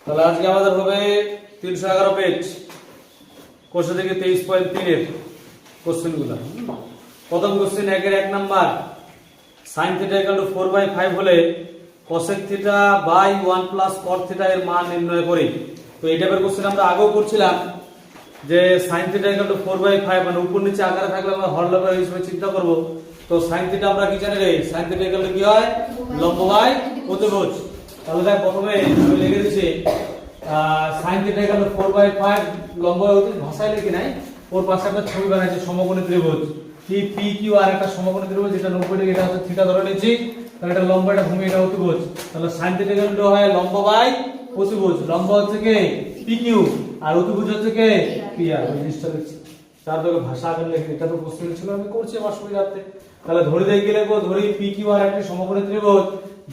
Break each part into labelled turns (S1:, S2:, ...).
S1: তাহলে আজকে আমাদের হবে 311 পেজ কোশ্চেন থেকে 23.3 এর কোশ্চেনগুলো। প্রথম কোশ্চেন 1 নাম্বার, sin θ = 4/5 হলে cosec θ বাই 1 প্লাস cot θ এর মান নির্ণয় করি। তো এই টাইপের কোশ্চেন আমরা আগেও করছিলাম যে sin θ = 4/5 মানে উপর নিচে আকারে থাকলে আমরা হরলবের হিসেবে চিন্তা করব। তো sin θ আমরা কি জানি রে, sin θ = কি হয়, লম্ব বাই অতিভুজ। তাহলে দেখ প্রথমে আমি লিখে দিয়েছি sin θ = 4/5 লম্ব বাই অতিভুজ, ভাষায় লিখি নাই, ওর পাশে একটা ছবি বানাইছি সমকোণী ত্রিভুজ কি পি কিউ আর একটা সমকোণী ত্রিভুজ যেটা 90 ডিগ্রি, এটা হচ্ছে থিটা ধরে নিয়েছি। তাহলে এটা লম্ব, এটা ভূমি, এটা অতিভুজ। তাহলে sin θ = হয় লম্ব বাই অতিভুজ। লম্ব হচ্ছে কি পি কিউ আর অতিভুজ হচ্ছে কি পি আর। ওই জিনিসটা লিখছি তার তোকে ভাষা আকারে লিখে, এটা তো প্রশ্ন ছিল আমি করছি আমার সুবিধার্থে। তাহলে ধরি দেই গেলে ধরি পি কিউ আর একটা সমকোণী ত্রিভুজ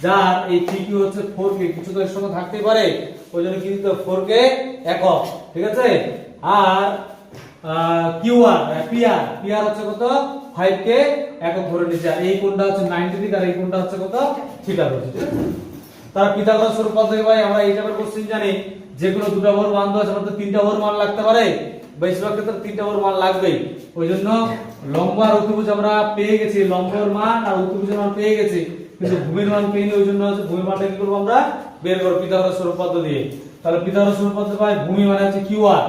S1: যার এই পি কিউ হচ্ছে 4k, কিছু তো এর সঙ্গে থাকতেই পারে, ওই জন্য কি দিতে 4k একক, ঠিক আছে। আর কিউআর পিআর হচ্ছে কত 5k একক ধরে নিচে। আর এই কোণটা হচ্ছে 90 ডিগ্রি আর এই কোণটা হচ্ছে কত থিটা হচ্ছে। তার পিথাগোরাস উপপাদ্য থেকে ভাই আমরা এই টাইপের কোশ্চেন জানি, যে কোনো দুটো ভর মান দেওয়া আছে আমাদের তিনটা ভর মান লাগতে পারে, বেশিরভাগ ক্ষেত্রে তিনটা ভর মান লাগবেই। ওই জন্য লম্ব আর অতিভুজ আমরা পেয়ে গেছি, লম্বের মান আর অতিভুজের মান পেয়ে গেছি, কিন্তু ভূমির মান পেইনি। ওই জন্য হচ্ছে ভূমির মানটা কি করব আমরা বের করব পিথাগোরাস উপপাদ্য দিয়ে। তাহলে পিথাগোরাস উপপাদ্য ভাই ভূমি মানে হচ্ছে কিউআর,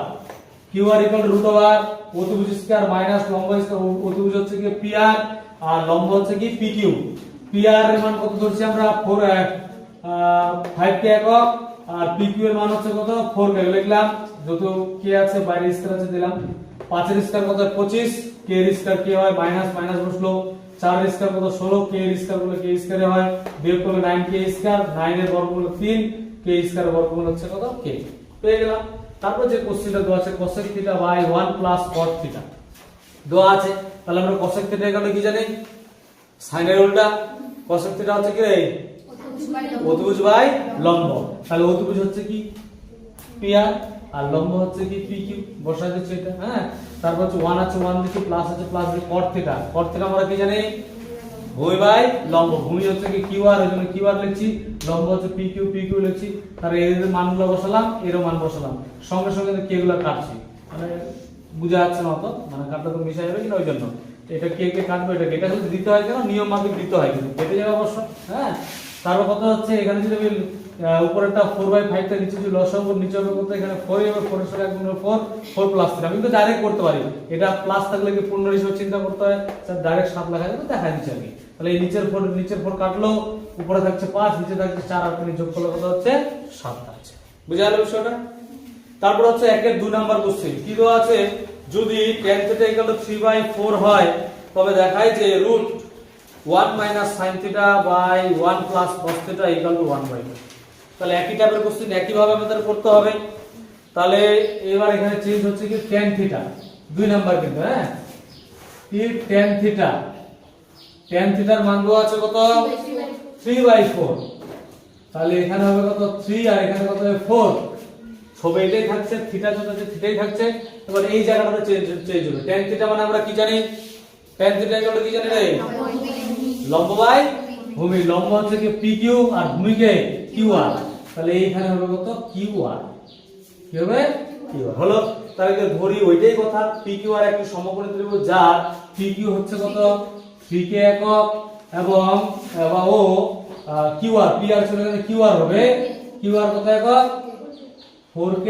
S1: কিউআর = অতিভুজ স্কয়ার মাইনাস লম্ব স্কয়ার, অতিভুজ হচ্ছে কি পিআর আর লম্ব হচ্ছে কি পিকিউ। পিআর এর মান কত ধরছি আমরা 5k একক, আর পিকিউ এর মান হচ্ছে কত 4k লিখলাম, যত কে আছে বাইরে স্কয়ার আছে দিলাম। 5 এর স্কয়ার কত 25, k এর স্কয়ার কি হয় মাইনাস মাইনাস বসলো, 4 এর স্কয়ার কত 16, k এর স্কয়ার বলে k স্কয়ার হয়, বিয়োগ করলে 9k স্কয়ার, 9 এর বর্গমূল 3, k স্কয়ার বর্গমূল হচ্ছে কত k। পেয়ে গেলাম। তারপর যে কোশ্চেনটা দেওয়া আছে cosec θ বাই 1 প্লাস cot θ দেওয়া আছে। তাহলে আমরা cosec θ এর কি জানি, sin এর উল্টা। cosec θ হচ্ছে কি রে, অতিভুজ বাই লম্ব। তাহলে অতিভুজ হচ্ছে কি pr আর লম্ব হচ্ছে কি pq, বসাই দিচ্ছি এটা। হ্যাঁ, তারপর হচ্ছে 1 আছে 1 দিচ্ছি, প্লাস আছে প্লাস দিয়ে cot θ। cot θ আমরা কি জানি, ভূমি বাই লম্ব। ভূমি হচ্ছে কি কিউআর, ওই জন্য কিউআর লিখছি, লম্ব হচ্ছে পিকিউ, পিকিউ লিখছি। তার এর মানগুলো বসালাম, এর মান বসালাম, সঙ্গে সঙ্গে কে গুলো কাটছি, মানে বুঝা যাচ্ছে না তো, মানে কাটলে তো মিশাই যাবে কিনা, ওই জন্য এটা কে কে কাটবে, এটা যদি দিতে হয় কেন নিয়ম মাফিক দিতে হয়, কিন্তু কেটে যাবে অবশ্য। হ্যাঁ, তারপর কথা হচ্ছে এখানে যদি আমি উপরেরটা 4/5 টা নিচে যদি লসাগু নিচে হবে কত, এখানে 4 হবে, 4 এর সাথে 1 গুণ 4, 4 প্লাস 3 আমি কিন্তু ডাইরেক্ট করতে পারি। এটা প্লাস থাকলে কি পূর্ণ হিসেবে চিন্তা করতে হয়, স্যার ডাইরেক্ট 7 লেখা যাবে, দেখা দিচ্ছি আমি। তাহলে এই নিচের 4 কাটলো, উপরে থাকছে 5, নিচে থাকছে 4, আর তুমি যোগ করলে কত হচ্ছে 7 আছে। বুঝা গেল বিষয়টা। তারপর হচ্ছে 1 এর 2 নাম্বার কোশ্চেন কি দেওয়া আছে, যদি tan θ = 3/4 হয় তবে দেখায় যে √1 - sin θ বাই 1 প্লাস cos θ = 1/2। তাহলে একই টাইপের কোশ্চেন একই ভাবে আমাদের করতে হবে। তাহলে এবার এখানে চেঞ্জ হচ্ছে কি tan θ 2 নাম্বার, কিন্তু হ্যাঁ tan θ, tan θ এর মান দেওয়া আছে কত 3/4। তাহলে এখানে হবে কত 3 আর এখানে কত হবে 4, সবই এটাই থাকছে, থিটা যত আছে থিটাই থাকছে। এবার এই জায়গাটা চেঞ্জ হলো। tan θ মানে আমরা কি জানি, tan θ = কি জানি রে, লম্ব বাই ভূমি। লম্ব হচ্ছে কি PQ আর ভূমিকে QR। তাহলে এইখানে হবে কত QR, কি হবে QR হলো। তাহলে ধরি ওইটাই কথা, PQ আর একটি সমকোণী ত্রিভুজ যার PQ হচ্ছে কত 3k একক এবং ও QR PR চলে গেলে QR হবে, QR কত একক 4k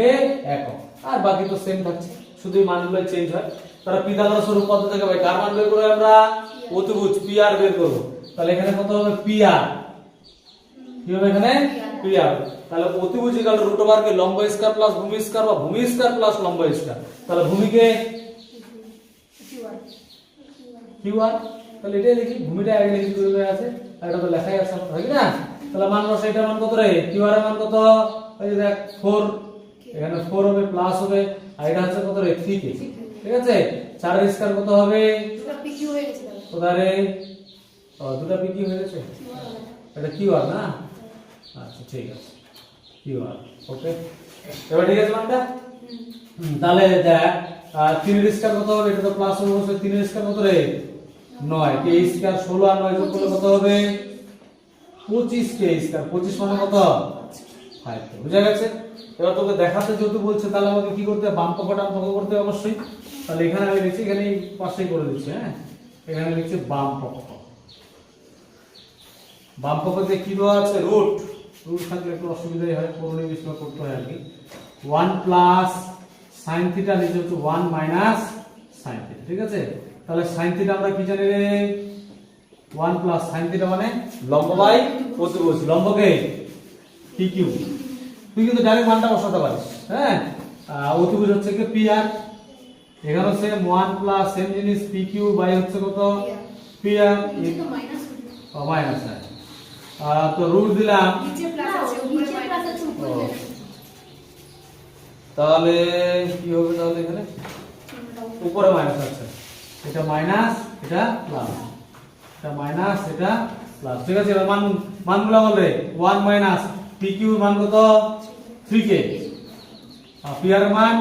S1: একক, আর বাকি তো সেম থাকছে, শুধু মানগুলো চেঞ্জ হয়। তাহলে পিথাগোরাস উপপাদ্য থেকে ভাই কার মান বের করব আমরা, অতিভুজ PR বের করব। তাহলে এখানে কত হবে PR, কি হবে এখানে PR। তাহলে অতিভুজ = √ওভার কে লম্ব স্কয়ার প্লাস ভূমি স্কয়ার বা ভূমি স্কয়ার প্লাস লম্ব স্কয়ার। তাহলে ভূমিকে QR, তাহলে এটাই লিখি, ভূমিটা আগে লিখি করে আছে, আর এটা তো লেখাই আছে তাই না। তাহলে মান বসে, এটা মান কত রে, QR এর মান কত, এই যে দেখ 4, এখানে 4 হবে প্লাস হবে, আর এটা হচ্ছে কত রে 3k, ঠিক আছে। 4 এর স্কয়ার কত হবে, দুটো PQ হয়ে গেছে কোথা রে, দুটো PQ হয়ে গেছে, এটা QR না, আচ্ছা ঠিক আছে QR, ওকে। এবার ঠিক আছে মানটা। তাহলে দেখ 3 এর স্কয়ার কত হবে, এটা তো প্লাস হবে, 3 এর স্কয়ার কত রে 9, k স্কয়ার 16 আর 9 যোগ করলে কত হবে 25k স্কয়ার। 25 মানে কত 5k বুঝা গেছে। এবার তোকে দেখাতে যেহেতু বলছে তাহলে আমাকে কি করতে হবে, বাম পক্ষ ডান পক্ষ করতে হবে অবশ্যই। তাহলে এখানে আমি লিখছি, এখানে এই পাশেই করে দিচ্ছি, হ্যাঁ এখানে লিখছি বাম পক্ষ। বাম পক্ষে কি দেওয়া আছে, রুট। রুট থাকলে একটু অসুবিধাই হয়, পুরোনো বিষয় করতে হয় আর কি। 1 প্লাস sin থিটা নিচে হচ্ছে 1 মাইনাস sin থিটা, ঠিক আছে। তাহলে sin থিটা আমরা কি জানি রে, 1 প্লাস sin থিটা মানে লম্ব বাই অতিভুজ। লম্বকে PQ, তুই কিন্তু ডাইরেক্ট মানটা বসাতে পারিস, হ্যাঁ। অতিভুজ হচ্ছে কি PR, এখানে হচ্ছে 1 প্লাস সেম জিনিস PQ বাই হচ্ছে কত PR, মাইনাস আছে। তো রুট দিলাম,
S2: নিচে প্লাস আছে উপরে মাইনাস আছে উপরে।
S1: তাহলে কি হবে, তাহলে এখানে উপরে মাইনাস আছে, এটা মাইনাস এটা প্লাস, এটা মাইনাস এটা প্লাস, ঠিক আছে। এবার মানগুলো বলবে 1 মাইনাস PQ এর মান কত 3k, আর PR এর মান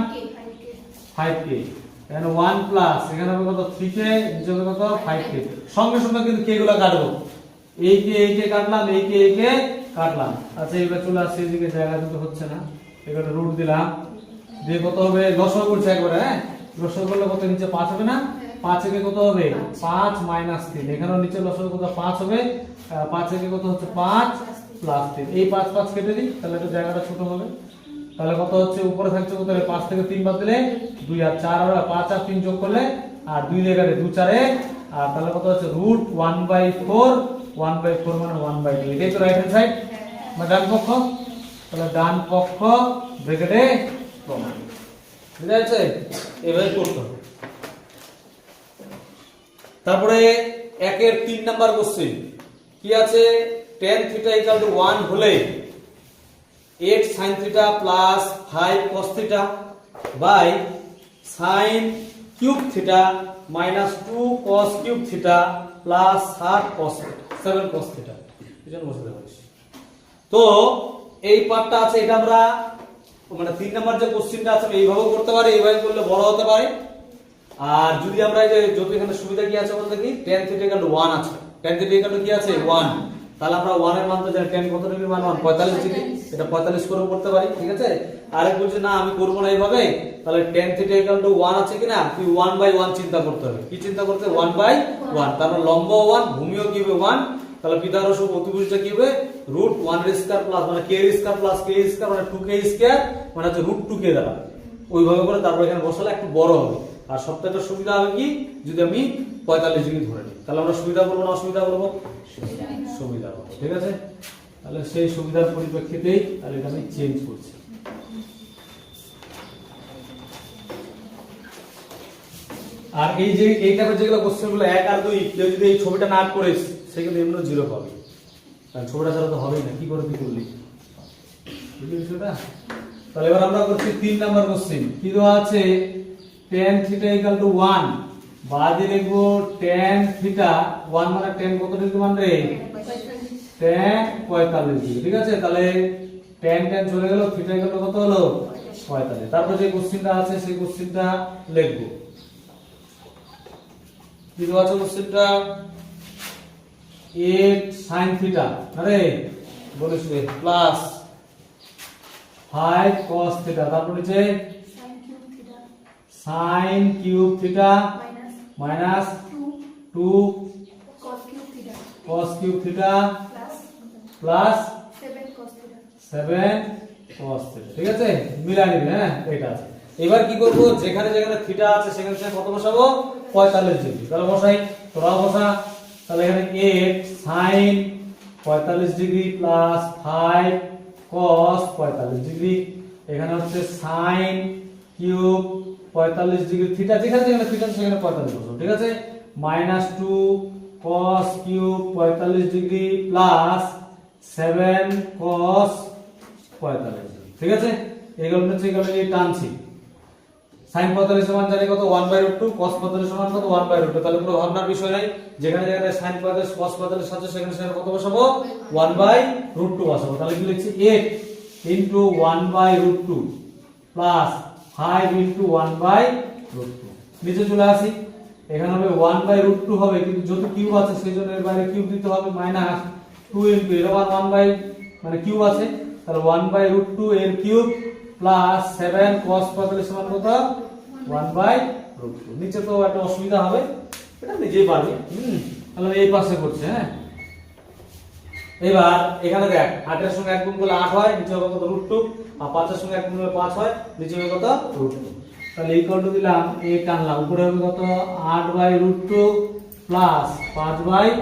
S1: 5k, এখানে 1 প্লাস এখানে হবে কত 3k, নিচে হবে কত 5k। সঙ্গে সঙ্গে কিন্তু k গুলো কাটবো, এই কে কাটলাম, এই কে কাটলাম। আচ্ছা এবার চলে আসছে এদিকে, জায়গা কিন্তু হচ্ছে না, এখানে রুট দিলাম, দিয়ে কত হবে, লসাগু করছে একবারে, হ্যাঁ লসাগু করলে কত, নিচে 5 হবে না, 5 একে কত হবে 5 মাইনাস 3, এখানেও নিচে লসাগু কত 5 হবে, 5 একে কত হচ্ছে 5 প্লাস 3, এই 5 5 কেটে দিই, তাহলে একটু জায়গাটা ছোট হবে। তাহলে কত হচ্ছে, উপরে থাকছে কত, 5 থেকে 3 বাদ দিলে 2 আর 4, আর 5 আর 3 যোগ করলে আর 2 লেগারে 2 4 আর তাহলে কত হচ্ছে রুট 1/4, 1/4 মানে 1/2, এটাই তো রাইট হ্যান্ড সাইড মানে ডান পক্ষ। তাহলে ডান পক্ষ ব্র্যাকেটে প্রমাণ, বুঝা যাচ্ছে, এভাবে করতে হবে। তারপরে 1 এর 3 নাম্বার কোশ্চেন কি আছে, tan থিটা ইকুয়াল টু 1 হলে 8 sin theta plus 5 cos theta by sin cube theta minus 2 cos cube theta plus 7 cos theta, এজন্য বসাতে পারিস। তো এই পার্টটা আছে, এটা আমরা মানে 3 নাম্বার যে কোশ্চেনটা আছে এইভাবে করতে পারি, এইভাবে করলে বড় হতে পারে। আর যদি আমরা এই যে যত এখানে সুবিধা কি আছে বলতে কি, tan থিটা ইকুয়াল টু 1 আছে, tan থিটা ইকুয়াল টু কি আছে 1, তাহলে আমরা 1 এর মান তো জানি, tan কত ডিগ্রি মান 1 45 ডিগ্রি, এটা 45 করে করতে পারি, ঠিক আছে। আরেক বলছে না আমি করব না এইভাবে, তাহলে tan থিটা ইকুয়াল টু 1 আছে কিনা, তুই 1/1 চিন্তা করতে হবে, কি চিন্তা করতে, 1/1, তারপর লম্ব 1, ভূমিও কি হবে 1, তাহলে পিথাগোরাস অতিভুজটা কি হবে, রুট 1 এর স্কয়ার প্লাস মানে k এর স্কয়ার প্লাস k এর স্কয়ার মানে 2k স্কয়ার মানে হচ্ছে রুট 2k দ্বারা, ওইভাবে করে তারপর এখানে বসালে একটু বড় হবে। আর সবথেকে সুবিধা হবে কি, যদি আমি 45 ডিগ্রি ধরে নিই, তাহলে আমরা সুবিধা করবো না অসুবিধা করবো, সুবিধা করবো, ঠিক আছে। তাহলে সেই সুবিধার পরিপ্রেক্ষিতেই তাহলে এটা আমি চেঞ্জ করছি। আর এই যে এই টাইপের যেগুলো কোশ্চেন গুলো 1 আর 2, কেউ যদি এই ছবিটা না করিস সে কিন্তু এমনি 0 পাবে, কারণ ছবিটা ছাড়া তো হবেই না, কি করে তুই করলি, বুঝলি বিষয়টা। তাহলে এবার আমরা করছি 3 নাম্বার কোশ্চেন, কি দেওয়া আছে, tan থিটা ইকুয়াল টু 1, বাদে লিখবো tan থিটা 1 মানে tan কত ডিগ্রি মান রে, tan 45 ডিগ্রি, ঠিক আছে। তাহলে tan চলে গেল, থিটা ইকুয়াল টু কত হলো 45। তারপর যে কোশ্চেনটা আছে সেই কোশ্চেনটা লিখবো, কি দেওয়া আছে কোশ্চেনটা, 8 sin থিটা আরে বলিস প্লাস 5 cos থিটা, তারপর নিচে sin cube theta minus 2 cos cube theta plus 7 cos theta, ঠিক আছে, মিলাই নিবি, হ্যাঁ এটা আছে। এবার কি করব, যেখানে যেখানে থিটা আছে সেখানে কত বসাবো 45 ডিগ্রি, তাহলে বসাই, তোরা বসা। তাহলে এখানে 8 sin 45 degree plus 5 cos 45 degree, এখানে হচ্ছে sin কিউব 45 ডিগ্রি থিটা, যেখানে যেখানে থিটা সেখানে 45 বসাবো, ঠিক আছে, minus 2 cos cube 45 degree plus 7 cos 45 degree, ঠিক আছে। এইগুলো হচ্ছে এগুলো এই টানছি, sin 45 সমান জানি কত 1/√2, cos 45 সমান কত 1/√2, তাহলে পুরো ভাবনার বিষয় নাই, যেখানে যেখানে sin 45 cos 45 আছে সেখানে সেখানে কত বসাবো 1/√2 বসাবো। তাহলে কি লিখছি 8 into 1/√2 প্লাস 5 into 1/√2, নিচে চলে আসি, এখানে হবে 1/√2 হবে, কিন্তু যেহেতু কিউব আছে সেই জন্য এর বাইরে কিউব দিতে হবে, মাইনাস 2 into এর 1 মানে কিউব আছে তাহলে 1/√2 এর কিউব প্লাস 7 cos 45 সমান কত 1/√2। নিচে তো একটা অসুবিধা হবে, এটা নিজেই পারবে। তাহলে এই পাশে করছে। হ্যাঁ, এবার এখানে দেখ 8 এর সঙ্গে 1 গুণ করলে 8 হয়, নিচে হবে কত √2, আর 5 এর সঙ্গে 1 গুণ করলে 5 হয়, নিচে হবে কত √2। তাহলে ইকুয়াল টু দিলাম, এই টানলাম, উপরে হবে কত 8/√2 প্লাস 5/√2।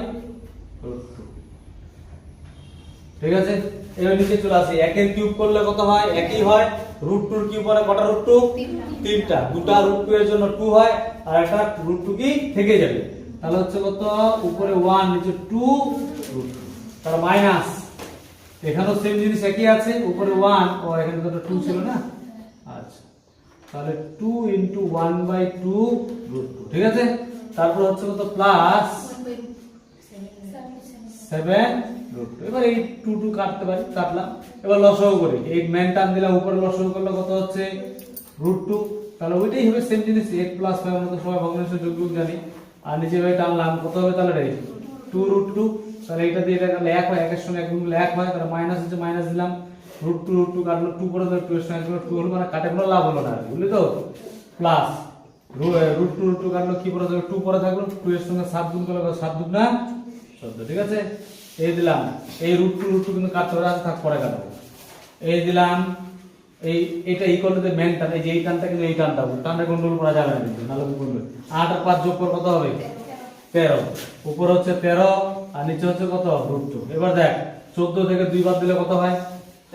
S1: ঠিক আছে, এবার নিচে চলে আসি, 1 এর কিউব করলে কত হয়, একই হয়। √2 এর কিউব মানে কটা √2, তিনটা, দুটা √2 এর জন্য 2 হয়, আর একটা √2 কি থেকে যাবে। তাহলে হচ্ছে কত, উপরে 1 নিচে 2 √2, তাহলে মাইনাস, এখানেও সেম জিনিস একই আছে, উপরে 1 ও এখানে তো 2 ছিল না। আচ্ছা, তাহলে 2 * 1/2 √2। ঠিক আছে, তারপর হচ্ছে কত প্লাস 7 √2। এবার এই 2 কাটতে পারি, কাটলাম। এবার লসাগু করি, এই মেন টার্ম দিলাম, উপরে লসাগু করলে কত হচ্ছে √2। তাহলে ওইটাই হবে সেম জিনিস, 8 + 5 আমরা তো সবাই ভগ্নাংশ যোগ জানি। আর নিচে ভাই টানলাম, কত হবে তাহলে রে 2√2। তাহলে এটা দিয়ে এটা কাটলে 1 হয়, 1 এর সঙ্গে 1 গুণ করলে 1 হয়, তাহলে মাইনাস হচ্ছে, মাইনাস দিলাম, √2 কাটলো, 2 পরে 2 এর সঙ্গে 2 হলো, মানে কাটে কোনো লাভ হলো না, বুঝলি তো। প্লাস √2 কাটলো, কি পরে থাকলো 2 পরে থাকলো, 2 এর সঙ্গে 7 গুণ করলে 7 × 2 = 14। ঠিক আছে, এই দিলাম, এই √2 কিন্তু কাটতে পারে, থাক পরে কাটবো। এই দিলাম, এই এটা ইকুয়াল টু মেন টার্ম, এই যে এই টার্মটা কিন্তু এই টার্মটা গন্ডগোল করা যাবে না, কিন্তু নালে গুণ করবে। 8 আর 5 যোগ করে কত হবে 13, উপর হচ্ছে 13 আর নিচে হচ্ছে কত √2। এবার দেখ 14 থেকে 2 বাদ দিলে কত হয়,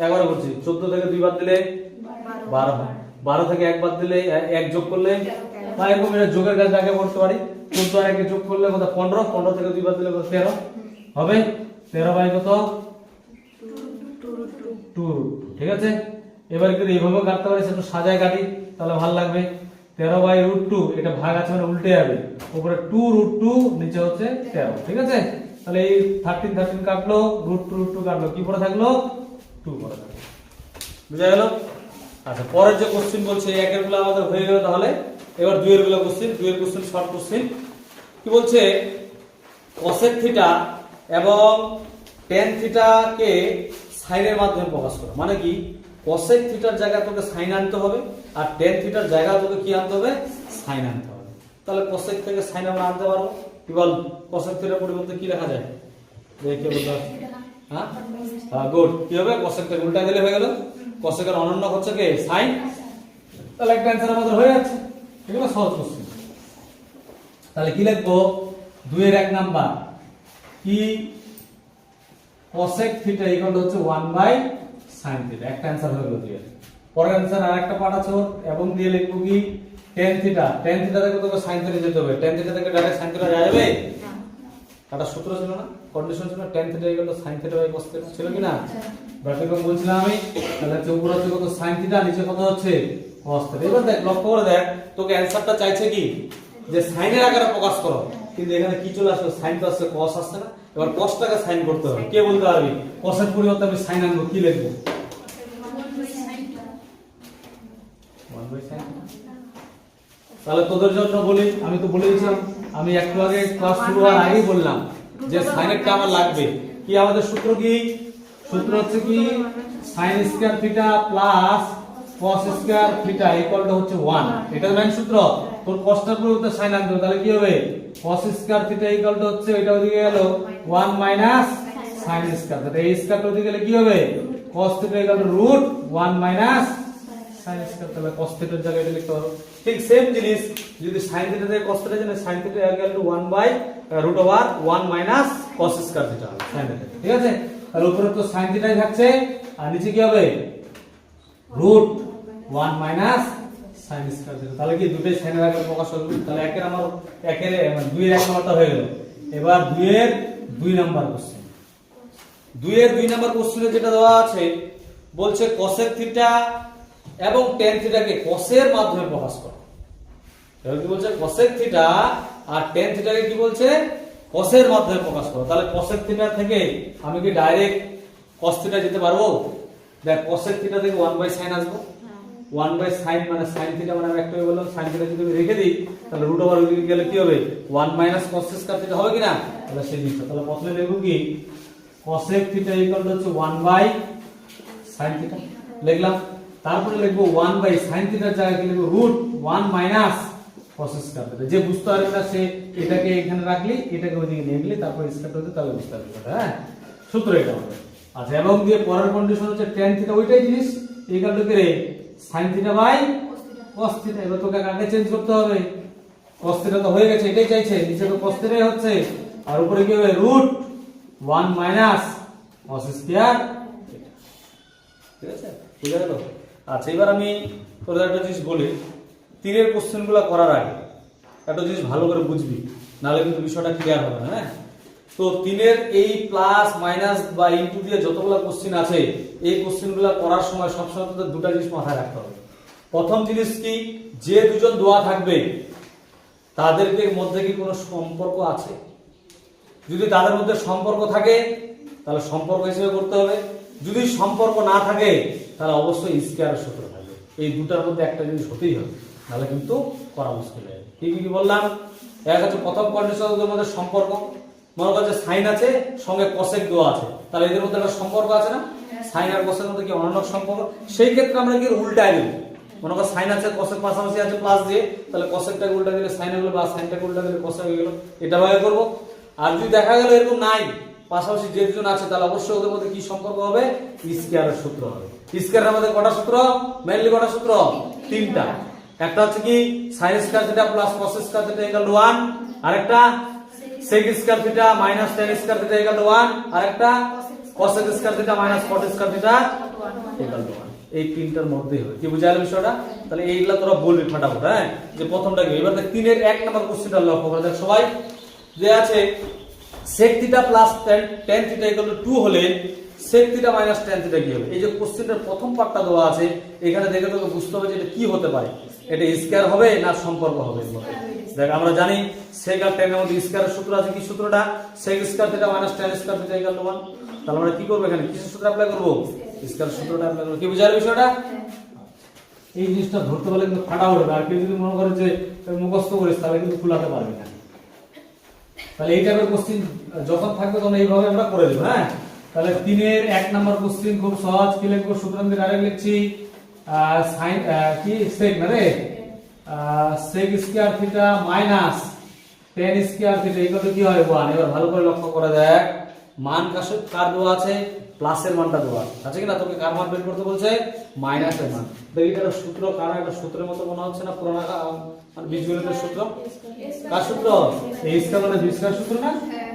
S1: 11 করছি, 14 থেকে 2 বাদ দিলে 12 হয়, 12 থেকে 1 বাদ দিলে 1 যোগ করলে, বা এরকম এটা যোগের কাজ আগে করতে পারি, 14 আর 1 যোগ করলে কত 15, 15 থেকে 2 বাদ দিলে কত 13 হবে, 13 বাই কত 2√2। ঠিক আছে, এবার কিন্তু এইভাবে কাটতে পারি, সেটা সাজায় কাটি, তাহলে ভালো লাগবে। 13/√2, এটা ভাগ আছে মানে উল্টে যাবে, উপরে 2√2, নিচে হচ্ছে 13। ঠিক আছে, তাহলে এই 13 কাটলো, √2 কাটলো, কি পরে থাকলো 2 পরে থাকলো। বুঝা গেল? আচ্ছা, পরের যে কোশ্চেন বলছে, 1 এর গুলো আমাদের হয়ে গেল। তাহলে এবার 2 এর গুলো কোশ্চেন, 2 এর কোশ্চেন শর্ট কোশ্চেন। কি বলছে, cosec থিটা এবং tan থিটা কে সাইনের মাধ্যমে প্রকাশ করো। মানে কি, cosec থিটার জায়গায় তোকে সাইন আনতে হবে, আর tan থিটার জায়গায় তোকে কি আনতে হবে, সাইন আনতে হবে। তাহলে cosec থেকে সাইন আমরা আনতে পারবো। কি বল, cosec থিটার পরিবর্তে কি লেখা যায়, দেখে বলতে। হ্যাঁ, গুড। কি হবে, cosec থেকে উল্টা দিলে হয়ে গেল। cosec এর অনন্য হচ্ছে কি সাইন, তাহলে একটা অ্যানসার আমাদের হয়ে যাচ্ছে। এগুলো সহজ কোশ্চেন। তাহলে কি লিখবো, 2 এর 1 নাম্বার কি, cosec থিটা ইকুয়াল হচ্ছে 1/sin থিটা। একটা অ্যানসার হয়ে গেল 2 এর। পরের অ্যানসার আরেকটা পার্ট আছে ওর, এবং দিয়ে লিখবো কি tan থিটা। tan থিটা থেকে তোকে sin থিটা যেতে হবে, tan থিটা থেকে ডাইরেক্ট sin থিটা যাওয়া যাবে না, একটা সূত্র ছিল না, কন্ডিশন ছিল, tan theta equal to sin theta by cos theta, ছিল কি না? ব্র্যাকেটে বলছিলাম আমি। তাহলে হচ্ছে উপরে হচ্ছে কত sin থিটা, নিচে কত হচ্ছে cos থিটা। এবার দেখ, লক্ষ্য করে দেখ, তোকে অ্যানসারটা চাইছে কি যে সাইনের আকারে প্রকাশ করো, কিন্তু এখানে কি চলে আসলো, সাইন তো আসছে, cos আসছে না। এবার cosটাকে সাইন করতে হবে, কে বলতে পারবি cos এর পরিবর্তে আমি সাইন আনবো, কি লিখবো 1/sin। তাহলে তোদের জন্য বলি, আমি তো বলে দিয়েছিলাম, আমি একটু আগে ক্লাস শুরু হওয়ার আগেই বললাম যে সাইনেরটা আমার লাগবে। কি আমাদের সূত্র, কি সূত্র হচ্ছে কি, sin square theta plus cos square theta equal two হচ্ছে 1। এটা মেইন সূত্র। তোর cosটার পরিবর্তে sin আনতে হবে, তাহলে কি হবে, cos square theta equal two হচ্ছে, এটা ওদিকে গেল 1 মাইনাস sin স্কয়ার, তাহলে এই স্কয়ারটা ওদিকে গেলে কি হবে, cos theta equal to √1 minus sin square. তাহলে cos থিটার জায়গায় এটা লিখতে হবে। ঠিক সেম জিনিস, যদি sin থিটা থেকে cos থিটা জানে, sin theta equal two 1/√1 minus cos square theta হবে sin থিটা। ঠিক আছে, আর উপরে তো sin থিটাই থাকছে, আর নিচে কি হবে √1 মাইনাস sin স্কয়ার থিটা। তাহলে কি দুটোই sin এর আকারে প্রকাশ হবে। তাহলে 2 এর 1 নাম্বারটা হয়ে গেল। এবার 2 এর 2 নাম্বার কোশ্চেন। 2 এর 2 নাম্বার কোশ্চেনে যেটা দেওয়া আছে, বলছে cosec থিটা এবং tan থিটাকে cos এর মাধ্যমে প্রকাশ করো। তাহলে কি বলছে, cosec থিটা আর tan থিটাকে কি বলছে, cos এর মাধ্যমে প্রকাশ করো। তাহলে cosec থিটা থেকে আমি কি ডাইরেক্ট cos থিটা যেতে পারবো? দেখ, cosec থিটা থেকে 1/sin আসবো, 1/sin মানে sin থিটা, মানে আমি একটাই বললাম sin থিটা যদি আমি রেখে দিই, তাহলে √ওদিকে গেলে কি হবে, 1 মাইনাস cos স্কয়ার থিটা হবে কি না? তাহলে সেই জিনিসটা, তাহলে প্রথমে লিখব কি, cosec থিটা ইকুয়াল টু হচ্ছে 1/sin sin থিটা লিখলাম। তারপরে লিখবো 1 বাই sin থিটার জায়গায় কি লিখবো root 1 minus cos square theta. যে বুঝতে পারবে না সে এটাকে এখানে রাখলি, এটাকে ওইদিকে নিয়ে গেলে তারপর স্কয়ার হতে তাহলে বুঝতে পারবে। হ্যাঁ, সূত্র এটা হবে। আচ্ছা, এবং দিয়ে পরের কন্ডিশন হচ্ছে tan থিটা ওইটাই জিনিস ইকুয়াল টু কি রে sin theta by cos theta. এবার তোকে আগে চেঞ্জ করতে হবে, cos থিটা তো হয়ে গেছে, এটাই চাইছে, নিচে তো cos থিটাই হচ্ছে, আর উপরে কি হবে root 1 minus cos square theta. ঠিক আছে, ঠিক আছে তো। আচ্ছা, এবার আমি তোদের একটা জিনিস বলি, তীরের কোশ্চেনগুলো করার আগে একটা জিনিস ভালো করে বুঝবি, নাহলে কিন্তু বিষয়টা ক্লিয়ার হবে না। হ্যাঁ, তো তিনের এই প্লাস মাইনাস বা ইনটু দিয়ে যতগুলো কোশ্চেন আছে, এই কোশ্চেনগুলো করার সময় সবসময় তোদের দুটো জিনিস মাথায় রাখতে হবে। প্রথম জিনিস কি, যে দুজন দোয়া থাকবে তাদেরকে মধ্যে কি কোনো সম্পর্ক আছে? যদি তাদের মধ্যে সম্পর্ক থাকে তাহলে সম্পর্ক হিসেবে করতে হবে, যদি সম্পর্ক না থাকে তাহলে অবশ্যই স্কয়ারের সূত্র থাকবে। এই দুটার মধ্যে একটা জিনিস হতেই হবে, নাহলে কিন্তু করা মুশকিল হয়ে যাবে। কি বললাম? এক হচ্ছে প্রথম কন্ডিশনের মধ্যে সম্পর্ক, মনে করছে সাইন আছে সঙ্গে কোসেক দেওয়া আছে, তাহলে এদের মধ্যে একটা সম্পর্ক আছে না? সাইন আর কোসের মধ্যে কি অনন্য সম্পর্ক? সেই ক্ষেত্রে আমরা কি উল্টায় দেব, মনে কর সাইন আছে কোসেক পাশাপাশি আছে প্লাস দিয়ে, তাহলে কোসেকটাকে উল্টা দিলে সাইন হয়ে গেল, বা সাইনটাকে উল্টা দিলে কোসেক হয়ে গেল, এটা ভাবে করব। আর যদি দেখা গেল এরকম নাই, পাশাপাশি যে দুজন আছে, তাহলে অবশ্যই ওদের মধ্যে কি সম্পর্ক হবে? স্কয়ারের সূত্র হবে। স্কয়ারের মধ্যে কটা সূত্র? মেইনলি কটা সূত্র? তিনটা। একটা হচ্ছে কি sin square theta plus cos square theta equal to 1, আরেকটা sec square theta minus tan square theta equal to 1, আরেকটা cos square theta minus cot square theta equal to 1। এই তিনটার মধ্যেই হবে। কি বুঝাইল বিষয়টা? তাহলে এইগুলা তোরা বলবি ফাটাফাট। হ্যাঁ, যে প্রথমটা কি, এবার দেখ তিনের এক নাম্বার কোশ্চেনটা লক্ষ্য করে দেখ সবাই, যে আছে sec theta plus tan theta equal to 2 হলে sec theta minus tan theta কি হবে? এই যে কোশ্চেনটার প্রথম পার্টটা দেওয়া আছে, এখানে দেখে তোকে বুঝতে হবে যে এটা কি হতে পারে, এটা স্কয়ার হবে না সম্পর্ক হবে। দেখ আমরা জানি sec আর tan এর মধ্যে স্কয়ারের সূত্র আছে, কি সূত্রটা? sec square theta minus tan square theta equal to 1। তাহলে আমরা কি করব, এখানে কিসের সূত্র অ্যাপ্লাই করব? স্কয়ার সূত্রটা অ্যাপ্লাই করব। কি বুঝার বিষয়টা? এই জিনিসটা ধরতে পারলে কিন্তু ফাটা উঠবে। আর কেউ যদি মনে করে যে মুখস্থ করিস তাহলে কিন্তু ফুলাতে পারবি না। তাহলে এই টাইপের কোশ্চেন যখন থাকবে তখন এইভাবে আমরা করে দেব। হ্যাঁ, তাহলে তিনের এক নাম্বার কোশ্চেন খুব সহজ। কি লিখবো? সূত্র আমি ডাইরেক্ট লিখছি, sin কি sec না রে, sec square theta minus tan square theta equal two কি হয় 1। এবার ভালো করে লক্ষ্য করে দেখ, মান কার দেওয়া আছে? প্লাসের মানটা দেওয়া আছে কি না? তোকে কার মান বের করতে বলছে? মাইনাসের মান। দেখ এটা সূত্র কার, একটা সূত্রের মতো মনে হচ্ছে না? পুরোনো মানে বীজগণিতের সূত্র। কার সূত্র? a square minus b square সূত্র না?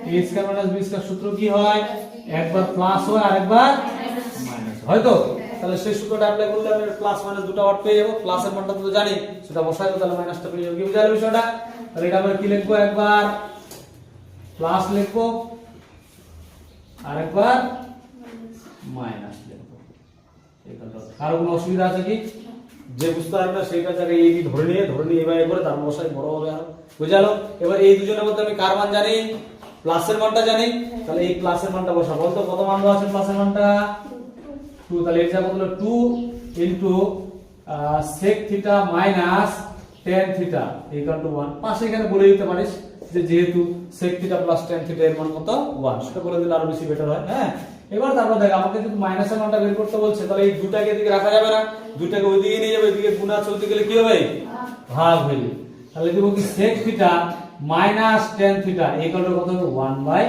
S1: a square minus b square সূত্র কি হয়? একবার প্লাস হয় আর একবার মাইনাস হয়। তো তাহলে সেই সূত্রটা অ্যাপ্লাই করলে আমি প্লাস মাইনাস দুটো ওয়ার্ড পেয়ে যাবো। প্লাসের মানটা তো জানি, সেটা বসাই দেব, তাহলে মাইনাসটা পেয়ে যাবো। কি বুঝাইল বিষয়টা? তাহলে এটা আমরা কি লিখবো? একবার প্লাস লিখবো আর একবার মাইনাস লিখবো। আর কোনো অসুবিধা আছে কি? যে বুঝতে পারবে না সেইটা জায়গায় এই ধরে নিয়ে এভাবে করে তার বসাই বড় হবে। আর বুঝালো? এবার এই দুজনের মধ্যে আমি কার মান জানি? প্লাসের মানটা জানি, তাহলে এই প্লাসের মানটা বসা। বলতো কত মান দেওয়া আছে প্লাসের মানটা? 2। তাহলে এটা কত হলো? 2 into sec theta minus tan theta equal to 1। পাশে এখানে বলে দিতে পারিস যে যেহেতু sec theta plus tan theta এর মান কত? 1। সেটা বলে দিলে আরো বেশি বেটার হয়। হ্যাঁ, এবার তারপর দেখ আমাকে যদি মাইনাসের মানটা বের করতে বলছে, তাহলে এই দুটাকে এদিকে রাখা যাবে না, দুটাকে ওইদিকে নিয়ে যাবে, এদিকে গুণা চলতে গেলে কি হবে? ভাগ হয়ে যাবে। তাহলে দেব কি sec theta minus tan theta equal to কত হবে? 1/2।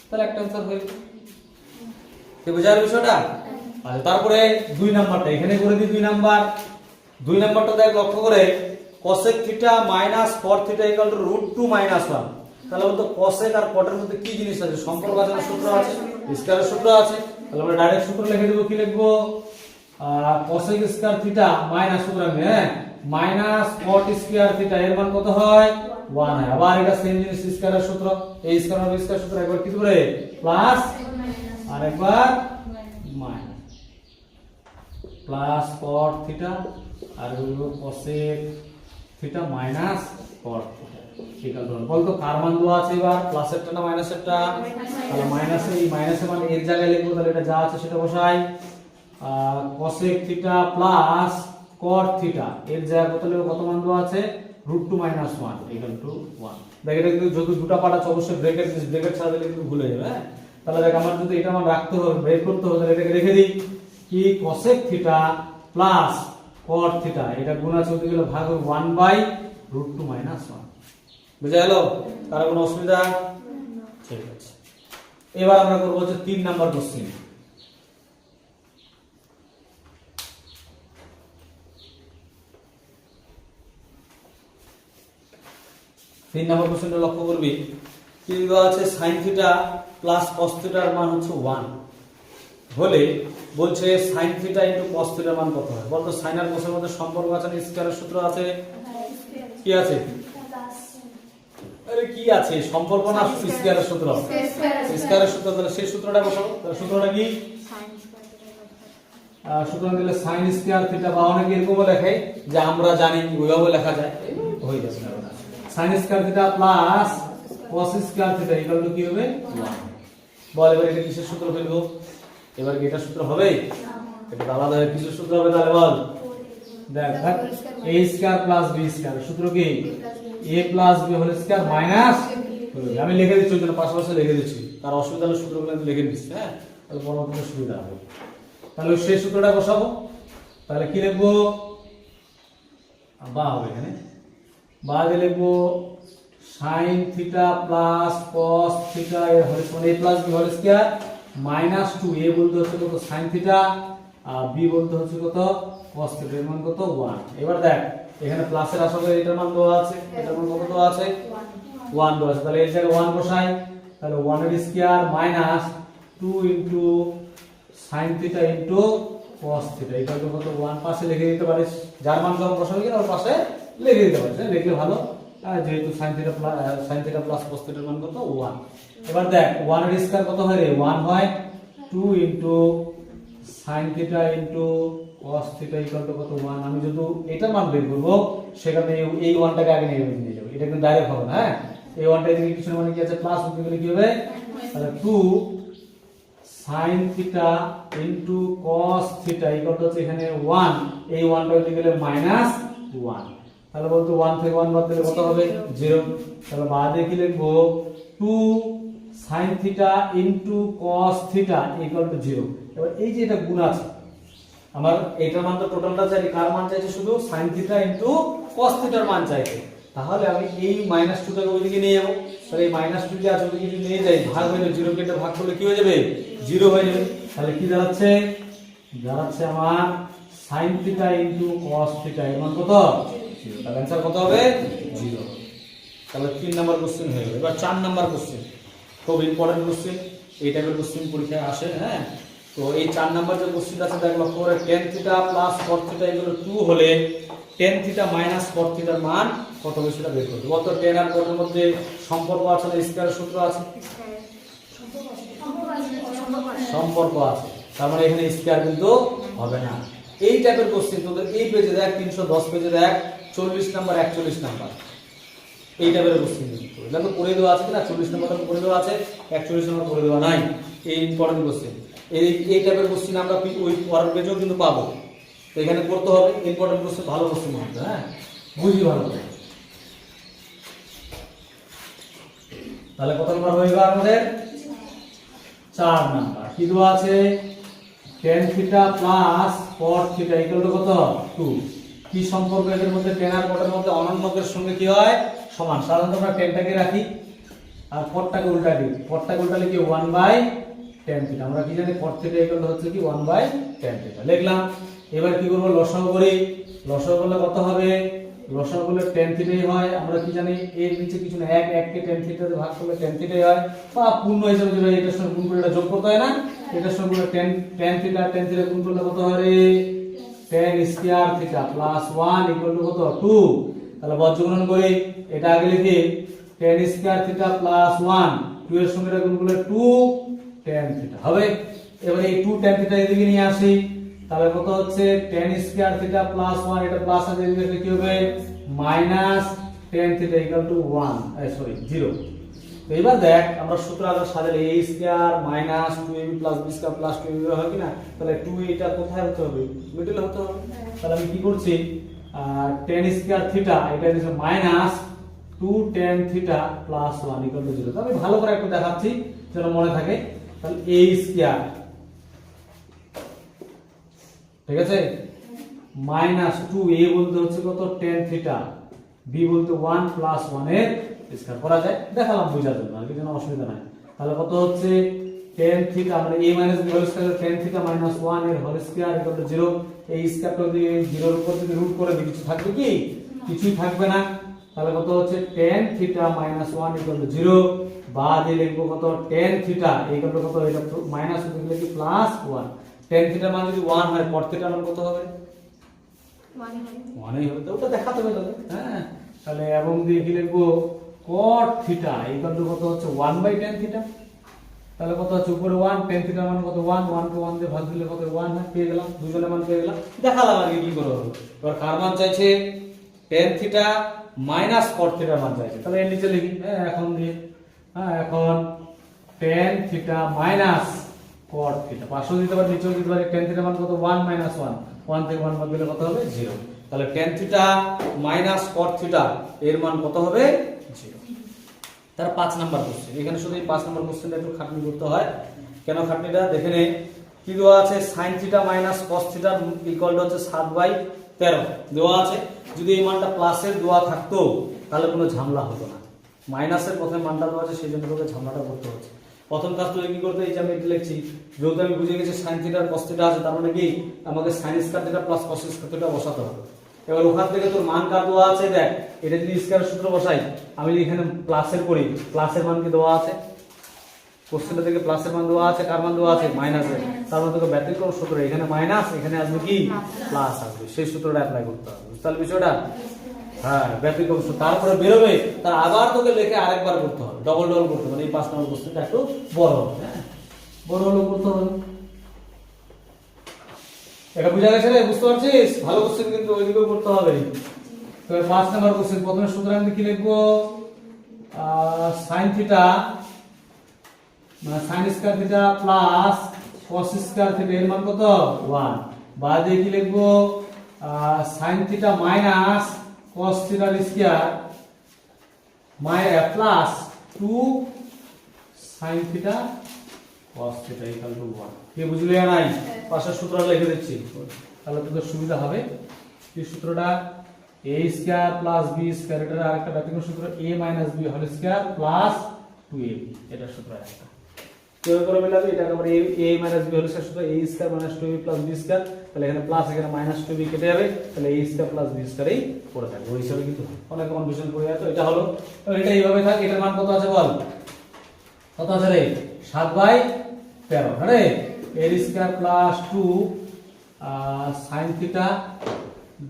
S1: তাহলে একটা आंसर হয়ে গেল। কি বুঝার বিষয়টা? আচ্ছা, তারপরে 2 নাম্বারটা এখানে করে দিই। 2 নাম্বারটা দেখ লক্ষ্য করে, cosec theta minus cot theta equal to √2 - 1। তাহলে বলতো cosec আর cot এর মধ্যে কি জিনিস আছে? সম্পর্ক আছে না সূত্র আছে? স্কয়ারের সূত্র আছে। তাহলে আমরা ডাইরেক্ট সূত্র লিখে দেব। কি লিখবো? cosec স্কয়ার থিটা মাইনাস সূত্র আমি, হ্যাঁ, মাইনাস cot স্কয়ার থিটা এর মান কত হয়? 1 হয়। আবার এটা সেম জিনিস, স্কয়ারের সূত্র, এই স্কয়ার আর স্কয়ার সূত্র একবার কি করে প্লাস আর একবার মাইনাস, প্লাস cot থিটা আর হলো cosec theta minus cot theta equal two বলতো কার মান দেওয়া আছে? এবার প্লাসেরটা না মাইনাসেরটা? তাহলে মাইনাসে, এই মাইনাসের মান এর জায়গায় লিখবো। তাহলে এটা যা আছে সেটা বসাই। cosec theta plus cot theta এর জায়গায় কত লিখবো? কত মান দেওয়া আছে? √2 - 1 ইকুয়াল টু 1। দেখ এটা কিন্তু যদি দুটো পার্ট আছে অবশ্যই ব্র্যাকেট ছাড়া দিলে কিন্তু ভুলে যাবে। হ্যাঁ, তাহলে দেখ আমার যদি এটা মান রাখতে হবে, বের করতে হবে, তাহলে এটাকে রেখে দিই। কি cosec theta plus cot theta, এটা গুণ আছে হতে গেলে ভাগ 1/√2 - 1। বুঝা গেল? কারো কোনো অসুবিধা? ঠিক আছে, এবার আমরা করব হচ্ছে 3 নাম্বার কোশ্চেন। 3 নাম্বার কোশ্চেনটা লক্ষ্য করবি, কি দেওয়া আছে sin থিটা প্লাস cos থিটার মান হচ্ছে 1 হলে বলছে sin থিটা ইনটু cos থিটার মান কত হয়? বলতো sin আর cos এর মধ্যে সম্পর্ক আছে না স্কয়ারের সূত্র আছে? কি আছে? আরে কি আছে? সম্পর্ক না স্কয়ারের সূত্র? স্কয়ারের সূত্র, তাহলে সেই সূত্রটা বসাবো। তাহলে সূত্রটা কি? সূত্র দিলে sin স্কয়ার থিটা, বা অনেকে এরকমও লেখে যে আমরা জানি ওইভাবে লেখা যায়, হয়ে যাবে না। sin square theta plus cos square theta equal two কি হবে? 1। বল এবার এটা কিসের সূত্র ফেলবো? এবার কি এটা সূত্র হবে? এটা আলাদা কিসের সূত্র হবে তাহলে বল? দেখ a square plus b square, সূত্র কি? a plus b whole square minus, আমি লিখে দিচ্ছি ওই জন্য পাশাপাশি লিখে দিচ্ছি, তার অসুবিধা হলে সূত্রগুলো আমি লিখে দিচ্ছি, হ্যাঁ, তাহলে পরবর্তীতে সুবিধা হবে। তাহলে সেই সূত্রটা বসাবো। তাহলে কি লিখবো? বা হবে এখানে, বা দিয়ে লিখবো sin theta plus cos theta এর whole square, a plus b whole square minus 2, a বলতে হচ্ছে কত? sin থিটা, আর b বলতে হচ্ছে কত? cos থিটা, এর মান কত? 1। এবার দেখ এখানে প্লাসের আসলে এটার মান দেওয়া আছে, এটার মান কত দেওয়া আছে? 1 দেওয়া আছে। তাহলে এই জায়গায় 1 বসাই, তাহলে 1 এর square minus 2 into sin theta into cos theta equal to কত? 1। পাশে লিখে দিতে পারিস, যার মান যখন বসাবি কিনা ওর পাশে লিখে দিতে পারিস, লিখলে ভালো, যেহেতু sin থিটা প্লাস cos থিটার মান কত? 1। এবার দেখ 1 এর স্কয়ার কত হয় রে? 1 হয়। 2 into sin theta into cos theta equal to কত? 1। আমি যদি এটার মান বের করব, সেখানে এই 1টাকে আগে নিয়ে যাব, এটা কিন্তু ডাইরেক্ট হবে না, হ্যাঁ, এই 1টা এদিকে কিছু মানে কি আছে? প্লাস হতে গেলে কি হবে? তাহলে 2 sin theta into cos theta equal two হচ্ছে এখানে 1, এই 1টা হতে গেলে মাইনাস 1। তাহলে বলতো 1 থেকে 1 বাদ দিলে কত হবে? 0। তাহলে বাদে কি লিখবো? 2 sin theta into cos theta equal to 0। এবার এই যে এটা গুণ আছে, আমার এইটার মান তো টোটালটা চাই, কার মান চাইছে? শুধু sin থিটা ইনটু cos থিটার মান চাইছে। তাহলে আমি এই -2 টাকে ওইদিকে নিয়ে যাব, তাহলে এই -2 যে আছে ওইদিকে যদি নিয়ে যাই, ভাগ হইলে 0 কে ভাগ করলে কি হয়ে যাবে? 0 হয়ে যাবে। তাহলে কি দাঁড়াচ্ছে? দাঁড়াচ্ছে আমার sin theta into cos theta এর মান কত? 0। তাহলে आंसर কত হবে? 0। তাহলে 3 নাম্বার কোশ্চেন হয়ে গেল। এবার 4 নাম্বার কোশ্চেন, খুব ইম্পর্টেন্ট কোশ্চেন, এই টাইপের কোশ্চেন পরীক্ষায় আসে, হ্যাঁ। তো এই 4 নাম্বার যে কোশ্চেন আছে দেখ লক্ষ্য করে, tan theta plus cot theta এগুলো 2 হলে tan থিটা মাইনাস cot থিটার মান কত হবে সেটা বের করতে হবে। অত tan আর cot এর মধ্যে সম্পর্ক আছে না স্কয়ার সূত্র আছে? সম্পর্ক আছে, তার মানে এখানে স্কয়ার কিন্তু হবে না। এই টাইপের কোশ্চেন তোদের এই পেজে দেখ, 310 পেজে দেখ, 40 নাম্বার 41 নাম্বার এই টাইপের কোশ্চেন কিন্তু এটা তো করে দেওয়া আছে কিনা, 40 নাম্বারটা করে দেওয়া আছে, 41 নাম্বার করে দেওয়া নাই। এই ইম্পর্টেন্ট কোশ্চেন, এই টাইপের কোশ্চেন আমরা ওই পরের পেজেও কিন্তু পাবো, তো এখানে করতে হবে। ইম্পর্টেন্ট কোশ্চেন, ভালো কোশ্চেন হবে, হ্যাঁ, বুঝি ভালো করে। তাহলে কত নাম্বার হয়ে গেল আমাদের? 4 নাম্বার। কি দেওয়া আছে? tan theta plus cot theta equal to কত? 2। কি সম্পর্ক এদের মধ্যে? tan আর cot এর মধ্যে অনন্যকের সঙ্গে কি হয়? সমান। সাধারণত আমরা tan-টাকে রাখি আর cot-টাকে উল্টা দিই, cot-টাকে উল্টালে কি 1/tan থিটা। আমরা কি জানি cot থিটা ইকুয়াল টু হচ্ছে কি 1/tan থিটা লিখলাম। এবার কি করব? লসাগু করি। লসাগু করলে কত হবে? লসাগু করলে tan থিটাই হয়। আমরা কি জানি এর নিচে কিছু না, 1 কে tan থিটা দিয়ে ভাগ করলে tan থিটাই হয়, বা পূর্ণ হিসাবে যেটা এটার সঙ্গে গুণ করে এটা যোগ করতে হয় না, এটার সঙ্গে tan থিটা গুণ করলে কত হয় রে? tan square theta plus 1 equal to কত? 2। তাহলে বজ্রগুণন করি, এটা আগে লিখি tan স্কয়ার থিটা প্লাস 1, 2 এর সঙ্গে এটা গুণ করলে 2 tan থিটা হবে। এবারে এই 2 tan থিটা এদিকে নিয়ে আসি, তাহলে কত হচ্ছে? tan স্কয়ার থিটা প্লাস 1, এটা প্লাস আছে এদিকে কি হবে? Minus tan theta equal to 1, sorry 0। তো এবার দেখ আমরা সূত্র আগে সাজালে a square minus 2ab plus b square plus 2ab হয় কিনা, তাহলে 2 এটা কোথায় হতে হবে? মিডলে হতে হবে। তাহলে আমি কি করছি? tan স্কয়ার থিটা এটা হচ্ছে minus 2 tan theta plus 1 equal to 0। আমি ভালো করে একটু দেখাচ্ছি যেন মনে থাকে। তাহলে a স্কয়ার ঠিক আছে, মাইনাস 2a বলতে হচ্ছে কত tan থিটা, b বলতে 1 প্লাস 1 এর স্কয়ার করা যায়, দেখালাম বোঝার জন্য, আর কিছু অসুবিধা নাই। তাহলে কত হচ্ছে tan থিটা মানে a minus b whole square tan theta minus 1 এর হোল স্কয়ার ইকুয়াল টু 0। এই স্কয়ারটা যদি 0 এর উপর যদি রুট করে দিই কিছু থাকবে কি? কিছুই থাকবে না। তাহলে কত হচ্ছে tan theta minus 1 equal to 0, বা দিয়ে লিখবো কত tan থিটা ইকুয়াল টু কত, এটা মাইনাস হতে গেলে কি প্লাস 1। tan থিটা মান যদি 1 হয় cot থিটা মান কত হবে? 1 ই হবে, তো ওটা দেখাতে হবে তাহলে। হ্যাঁ, তাহলে এবং দিয়ে কি লিখবো cot থিটা ইকুয়াল টু কত হচ্ছে 1/tan থিটা। তাহলে কত হচ্ছে উপরে 1, tan থিটা মান কত 1, 1 কে 1 দিয়ে ভাগ দিলে কত 1 হয়, পেয়ে গেলাম, দুজনের মান পেয়ে গেলাম। দেখালাম আর কি করে হবে। এবার কার মান চাইছে? tan theta minus cot theta মান চাইছে। তাহলে এর নিচে লিখি, হ্যাঁ এখন দিয়ে, হ্যাঁ এখন tan theta minus cot theta, পাশে দিতে পারি নিচেও দিতে পারি। tan থিটা মান কত 1 মাইনাস 1, 1 থেকে 1 বাদ দিলে কত হবে 0। তাহলে tan theta minus cot theta এর মান কত হবে 0। তার 5 নাম্বার কোশ্চেন, এখানে শুধু এই 5 নাম্বার কোশ্চেনটা একটু খাটনি করতে হয়। কেন খাটনিটা দেখে নে, কি দেওয়া আছে? sin theta minus cos theta equal two হচ্ছে 7/13 দেওয়া আছে। যদি এই মানটা প্লাসের দেওয়া থাকতো তাহলে কোনো ঝামেলা হতো না, মাইনাসের প্রথমে মানটা দেওয়া আছে সেই জন্য তোকে ঝামেলাটা করতে হচ্ছে। প্রথম কাজ তুই কি করতে, এই যে আমি এটা লিখছি, যেহেতু আমি বুঝে গেছি sin থিটা আর cos থিটা আছে, তার মানে কি আমাকে sin square theta plus cos square theta বসাতে হবে। এবার ওখান থেকে তোর মান কার দেওয়া আছে দেখ, এটা যদি স্কয়ারের সূত্র বসাই, আমি যদি এখানে প্লাসের করি, প্লাসের মান কি দেওয়া আছে? কোশ্চেনটা থেকে প্লাসের মান দেওয়া আছে, কার মান দেওয়া আছে? মাইনাসের। তার মানে তোকে ব্যতিক্রম সূত্র, এখানে মাইনাস, এখানে আসবে কি প্লাস আসবে, সেই সূত্রটা অ্যাপ্লাই করতে হবে। বুঝতে পারলি বিষয়টা? হ্যাঁ, ব্যতিক্রম সূত্র, তারপরে বেরোবে, তার আবার তোকে লিখে আরেকবার করতে হবে, ডবল ডবল করতে হবে। এই 5 নম্বর কোশ্চেনটা একটু বড় হবে, হ্যাঁ বড় হলো করতে হবে। এটা বুঝা গেছে রে? বুঝতে পারছিস? ভালো কোশ্চেন কিন্তু ওইদিকেও করতে হবে। তো 5 নাম্বার কোশ্চেন, প্রথমে সূত্র আমি কি লিখবো? sin থিটা মানে sin square theta plus cos square theta এর মান কত 1, বা দিয়ে কি লিখবো? sin থিটা মাইনাস cos থিটার square plus 2 sin theta cos theta equal to 1। কি বুঝলি না? নাই পাশের সূত্রটা লিখে দিচ্ছি, তাহলে তোদের সুবিধা হবে। এই সূত্রটা a square plus b square, এটার আরেকটা ব্যতিক্রম সূত্র a minus b whole square plus 2ab, এটা সূত্র একটা কিভাবে করে মিলাবে? এটা একেবারে a minus b whole square সূত্র a square minus 2ab plus b square, তাহলে এখানে প্লাস এখানে মাইনাস 2b কেটে যাবে, তাহলে a square plus b square এই পড়ে থাকবে। ওই হিসাবে কিন্তু অনেক কনফিউশন পড়ে যায়। তো এটা হলো, তো এটা এইভাবে থাকে। এটার মান কত আছে বল? কত আছে রে? 7/13, আরে a square plus 2 sin theta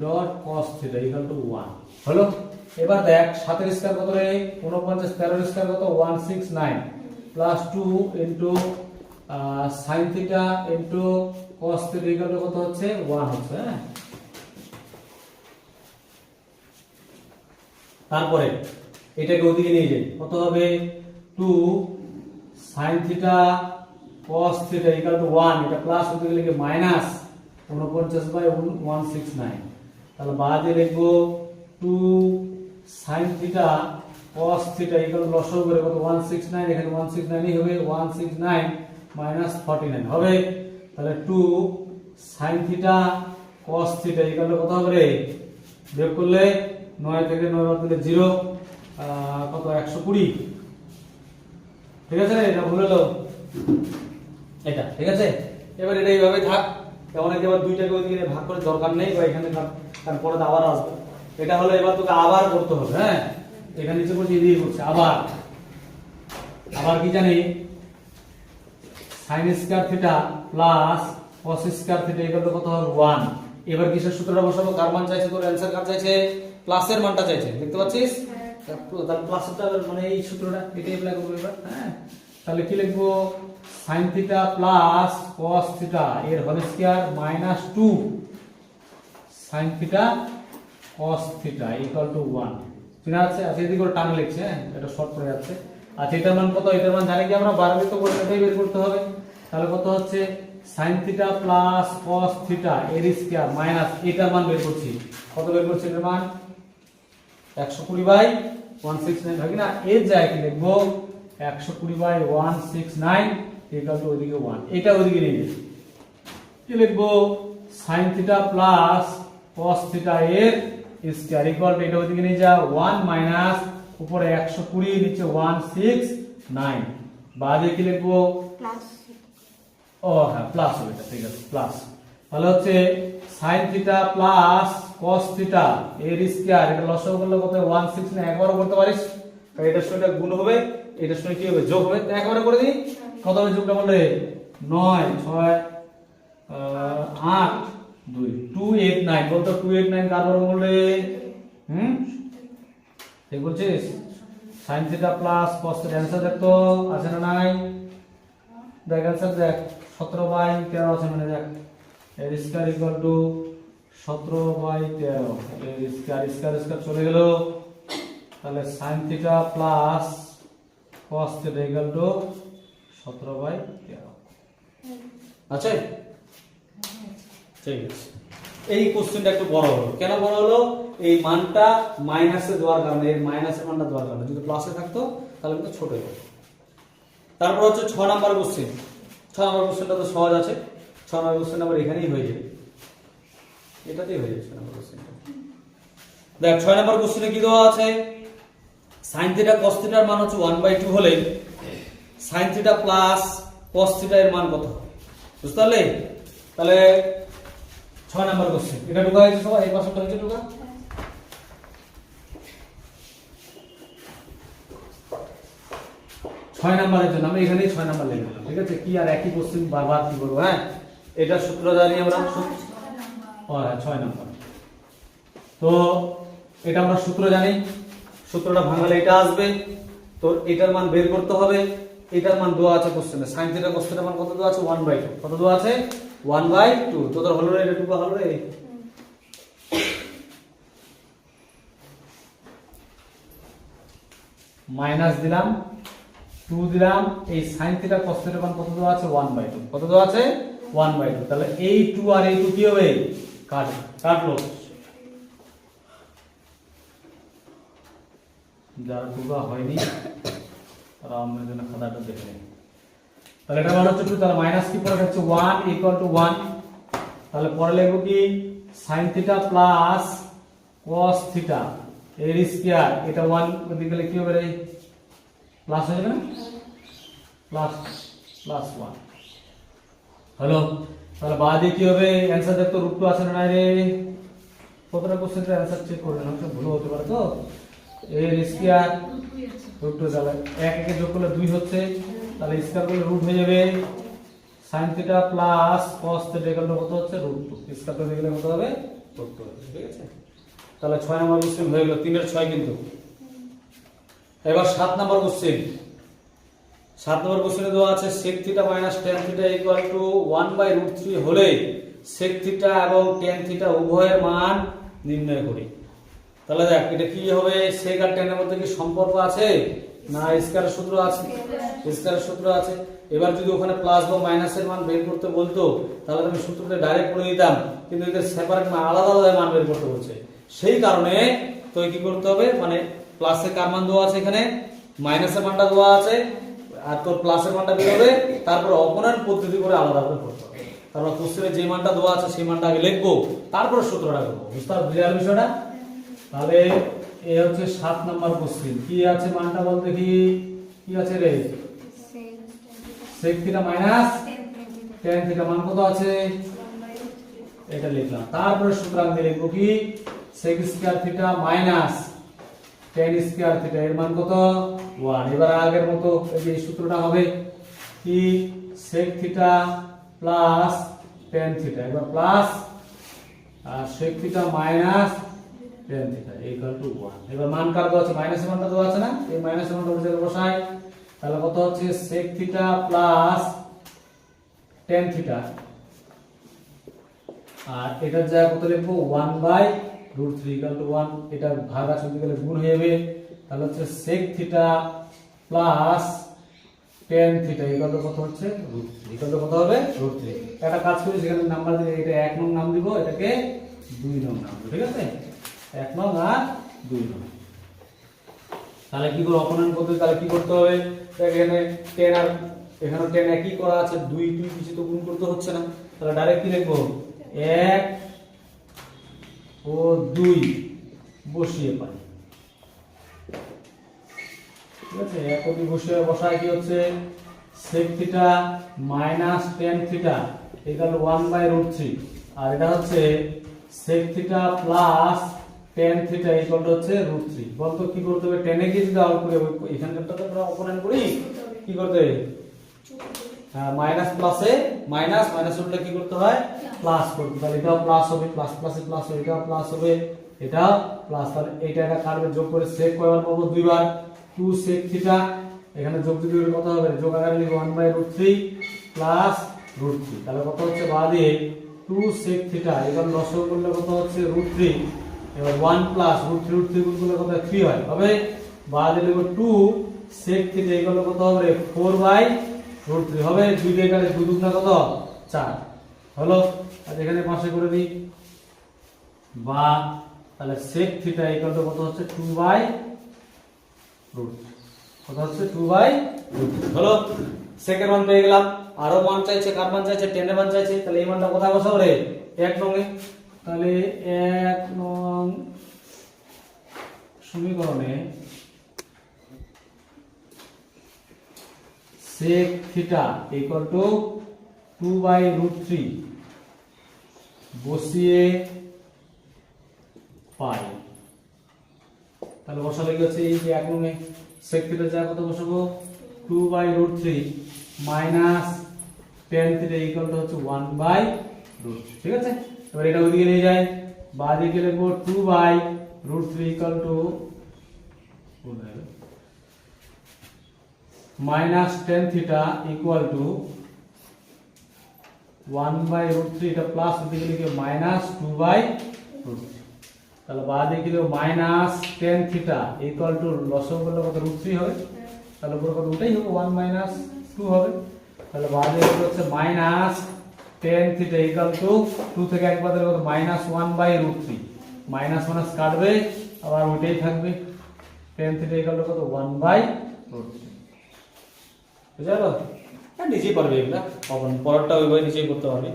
S1: dot cos theta equal to 1 হলো। এবার দেখ 7 এর স্কয়ার কত রে? 49, 13 এর স্কয়ার কত? 169 plus 2 into sin theta into cos theta equal to কত হচ্ছে 1 হচ্ছে। হ্যাঁ, তারপরে এটাকে ওদিকে নিয়ে যাই, কত হবে? 2 sin theta cos theta equal to 1, এটা প্লাস হতে গেলে কি মাইনাস 49/169। তাহলে বাদে লিখবো 2 sin theta cos theta equal two লসাগু করে কত 169, এখানে 169 ই হবে, 169 মাইনাস 49 হবে। তাহলে 2 sin theta cos theta equal to কত হবে রে? বিয়োগ করলে 9 থেকে 9 বাদ দিলে 0, কত 120। ঠিক আছে, এটা ভুলে দাও এটা, ঠিক আছে। এবার এটা এইভাবে থাক, তেমন এবার দুইটাকে ওইদিকে ভাগ করে দরকার নেই, বা এখানে তারপরে আবার আসবে। এটা হলো, এবার তোকে আবার করতে হবে। হ্যাঁ, এখানে নিচে করছি, এদিকে করছি আবার। আবার কি জানি? sin square theta plus cos square theta equal to কত হবে 1। এবার কিসের সূত্রটা বসাবো? কার মান চাইছে তোর? অ্যানসার কার চাইছে? প্লাসের মানটা চাইছে, দেখতে পাচ্ছিস? তাহলে প্লাসটা মানে এই সূত্রটা এটা অ্যাপ্লাই করব এবার। হ্যাঁ, তাহলে কি লিখবো? sin theta plus cos theta এর whole square minus 2 sin theta cos theta equal to 1। চেনা আছে? আচ্ছা, এদিকে করে টান লিখছে, হ্যাঁ এটা শর্ট করে যাচ্ছে। আচ্ছা, এটার মান কত? এটার মান জানি কি আমরা, বারবিত করে এটাই বের করতে হবে। তাহলে কত হচ্ছে? sin theta plus cos theta এর স্কয়ার মাইনাস, এটার মান বের করছি, কত বের করছি? এটার মান 120/169 হবে না? এর জায়গায় কি লিখবো? 120/169 ইকুয়াল টু ওইদিকে 1, এটা ওইদিকে নিয়ে যাই। কি লিখবো? sin theta plus cos theta এর স্কয়ার ইকুয়াল টু এটা ওইদিকে নিয়ে যা 1 মাইনাস উপরে 120 নিচে 169 বাদে কি লিখবো
S2: প্লাস
S1: ও হ্যাঁ প্লাস হবে এটা, ঠিক আছে প্লাস। তাহলে হচ্ছে sin theta plus cos theta এর স্কয়ার, এটা লসাগু করলে কত 16 না একবারও করতে পারিস, কারণ এটার সঙ্গে গুণ হবে এটার সঙ্গে কি হবে যোগ হবে, তো একবারে করে দিই। কত হবে যোগটা বললে 9 6 8 2 289 বলতো 289 কার বর্গমূল রে? ঠিক বলছিস? sin theta plus cos theta answer দেখ তো আছে না নাই, দেখ অ্যানসার দেখ 17/13 আছে, মানে দেখ এর স্কয়ার ইকুয়াল টু 17/13 এর স্কয়ার স্কয়ার স্কয়ার চলে গেল, তাহলে sin theta plus cos theta equal two 17/13 আছে। ঠিক আছে, এই কোশ্চেনটা একটু বড় হলো, কেন বড় হলো? এই মানটা মাইনাসে দেওয়ার কারণে, এর মাইনাসের মানটা দেওয়ার কারণে, যদি প্লাসে থাকতো তাহলে কিন্তু ছোট হতো। তারপর হচ্ছে 6 নাম্বার কোশ্চেন। 6 নাম্বার কোশ্চেনটা তো সহজ আছে, 6 নাম্বার কোশ্চেন আবার এখানেই হয়ে যাবে, এটাতেই হয়ে যাবে 6 নাম্বার কোশ্চেনটা। দেখ 6 নাম্বার কোশ্চেনে কি দেওয়া আছে? sin থিটা cos থিটার মান হচ্ছে 1/2 হলে sin theta plus cos theta এর মান কত? বুঝতে পারলে? তাহলে 6 নাম্বার কোশ্চেন এটা ঢোকা হয়েছে সবাই, এই পাশটা হয়েছে ঢোকা। ছয় নাম্বারের জন্য আমি এখানেই 6 নাম্বার লিখে দিলাম, ঠিক আছে? কি আর একই কোশ্চেন বারবার কি করবো? হ্যাঁ, এটা সূত্র জানি আমরা, হ্যাঁ 6 নাম্বার। তো এটা আমরা সূত্র জানি, সূত্রটা ভাঙালে এটা আসবে, তো এটার মান বের করতে হবে। এটার মান দেওয়া আছে কোশ্চেনে, sin থিটা cos থিটার মান কত দেওয়া আছে? 1/2। কত দেওয়া আছে? 1/2। তোদের হলো রে, এটা টুকু হলো রে। মাইনাস দিলাম 2 দিলাম, এই sin থিটা cos থিটার মান কত দেওয়া আছে? 1/2। কত দেওয়া আছে? 1/2। তাহলে এই 2 আর এই 2 কি হবে? কাটলো। যারা টুকা হয়নি তারা আমাদের জন্য খাতাটা দেখে নেন। তাহলে এটা মানে হচ্ছে 2, তাহলে মাইনাস কি পড়ে যাচ্ছে 1 ইকুয়াল টু 1। তাহলে পরে লিখব কি sin theta plus cos theta এর স্কয়ার, এটা 1 ওদিকে গেলে কি হবে রে? প্লাস হয়ে যাবে না? প্লাস 1 হলো। তাহলে বাদে কি হবে? অ্যানসার দেখো √2 আছে না নাই রে? কতটা কোশ্চেনের অ্যানসার চেক করে নাও, ভুল হতে পারে তো। এর স্কয়ার √2, তাহলে 1 1 যোগ করলে 2 হচ্ছে, তাহলে স্কয়ার করলে রুট হয়ে যাবে। sin theta plus cos theta equal to কত হচ্ছে? √2। স্কয়ার করে গেলে কত হবে? √2 হবে, ঠিক আছে? তাহলে 6 নাম্বার কোশ্চেন হয়ে গেল, 3 এর 6 কিন্তু। এবার 7 নাম্বার কোশ্চেন। 7 নাম্বার কোশ্চেনে দেওয়া আছে sec theta minus tan theta equal two 1/√3 হলে sec থিটা এবং tan থিটা উভয়ের মান নির্ণয় করি। তাহলে দেখ এটা কি হবে? sec আর tan এর মধ্যে কি সম্পর্ক আছে না স্কয়ারের সূত্র আছে? স্কয়ারের সূত্র আছে। এবার যদি ওখানে প্লাস বা মাইনাসের মান বের করতে বলতো তাহলে আমি সূত্রটা ডাইরেক্ট করে দিতাম, কিন্তু এদের সেপারেট আলাদা আলাদা মান বের করতে বলছে, সেই কারণে তো কি করতে হবে, মানে প্লাসের কার মান দেওয়া আছে, এখানে মাইনাসের মানটা দেওয়া আছে, আর তোর প্লাসের মানটা বের হবে, তারপর অপনয়ন পদ্ধতি করে আলাদা করে করতে হবে। তারপর কোশ্চেনে যে মানটা দেওয়া আছে সেই মানটা আগে লিখবো, তারপর সূত্রটা করবো। বুঝতে পারলে বিষয়টা? তাহলে এই হচ্ছে 7 নাম্বার কোশ্চেন। কি আছে মানটা বল দেখি, কি আছে রে? sec theta minus tan theta মান কত আছে? এটা লিখলাম। তারপরে সূত্রাঙ্ক দিয়ে লিখব কি sec square theta minus tan square theta এর মান কত? 1। এবার আগের মতো এই যে সূত্রটা হবে কি sec theta plus tan theta, এবার প্লাস আর sec theta minus tan theta equal to 1। এবার মান কার দেওয়া আছে? মাইনাসের মানটা দেওয়া আছে না? এই মাইনাসের মানটা বসে বসাই, তাহলে কত হচ্ছে sec theta plus tan theta, আর এটার জায়গায় কত লিখবো? 1/√3 ইকুয়াল টু 1। এটা ভাগ আছে গেলে গুণ হয়ে যাবে, তাহলে হচ্ছে sec theta plus tan theta equal to কত হচ্ছে? √3 ইকুয়াল টু কত হবে? √3। একটা কাজ করি, যেখানে নাম্বার দিলে এটা 1 নং নাম দিব, এটাকে 2 নং নাম দিব, ঠিক আছে? 1 নং আর 2 নং। তাহলে কি করে অপনয়ন পদ্ধতি? তাহলে কি করতে হবে? এখানে 10 আর এখানে 10 একই করা আছে, 2 2 কিছু তো গুণ করতে হচ্ছে না, তাহলে ডাইরেক্ট কি লিখবো? 1 ও 2 বসিয়ে পাই, ঠিক আছে। 1 ও 2 বসায় কি হচ্ছে sec theta minus tan theta equal 1/√3, আর এটা হচ্ছে sec theta plus tan theta equal হচ্ছে √3। বলতো কি করতে হবে, tan এ কি যদি আউট করে এখানকারটা তো আমরা অপোনেন্ট করি, কি করতে হবে মাইনাস প্লাসে মাইনাস, মাইনাস উল্টা কি করতে হয় প্লাস করতে, তাহলে এটাও প্লাস হবে, প্লাস প্লাসে প্লাস হবে, এটাও প্লাস হবে, এটাও প্লাস, তাহলে এটা এটা কাটবে, যোগ করে sec কয়বার পাবো 2 বার, 2 sec থিটা, এখানে যোগ যদি কত হবে, যোগ আকারে লিখব 1/√3 প্লাস √3, তাহলে কত হচ্ছে বাঁ দিয়ে 2 sec থিটা, এবার লসাগু করলে কত হচ্ছে √3, এবার 1 প্লাস √3 গুণ করলে কত 3 হয়, হবে বাঁ দিয়ে লিখব 2 sec থিটা এগুলো কত হবে 4/√3 হবে, 2 দিয়ে কাটে 2 দুগুণা কত 4 হলো। আর এখানে পাশে করে দিই বা, তাহলে sec থিটা ইকুয়াল টু কত হচ্ছে 2/√3, কত হচ্ছে 2/√3 হলো। sec এর মান পেয়ে গেলাম, আরো মান চাইছে, কার মান চাইছে tan এর মান চাইছে, তাহলে এই মানটা কোথায় বসাবো রে 1 নং এ, তাহলে 1 নং সমীকরণে sec থিটা ইকুয়াল টু 2/√3 বসিয়ে পাই, তাহলে বসালে কি হচ্ছে এই যে 1 নং এ sec থিটা যা কত বসাবো 2/√3 minus tan theta equal two হচ্ছে 1/√3, ঠিক আছে। এবার এটা ওইদিকে নিয়ে যাই, বাঁ দিকে লিখব 2/√3 equal to minus tan theta equal two 1/√3, এটা প্লাস ওদিকে লিখে মাইনাস 2/√3, তাহলে বাঁ দিকে লিখব minus tan theta equal two লসাগু করলে কত √3 হবে, তাহলে পুরো কত ওটাই হবে 1 মাইনাস 2 হবে, তাহলে বাঁ দিকে হচ্ছে minus tan theta equal to 2 থেকে একবার দিলে কত মাইনাস 1/√3, মাইনাস মাইনাস কাটবে আবার ওইটাই থাকবে, tan থিটা ইকুয়াল টু কত 1/√3, বুঝা গেল। হ্যাঁ নিজেই পারবে এগুলা, পরেরটা ওইভাবে নিজেই করতে পারবে।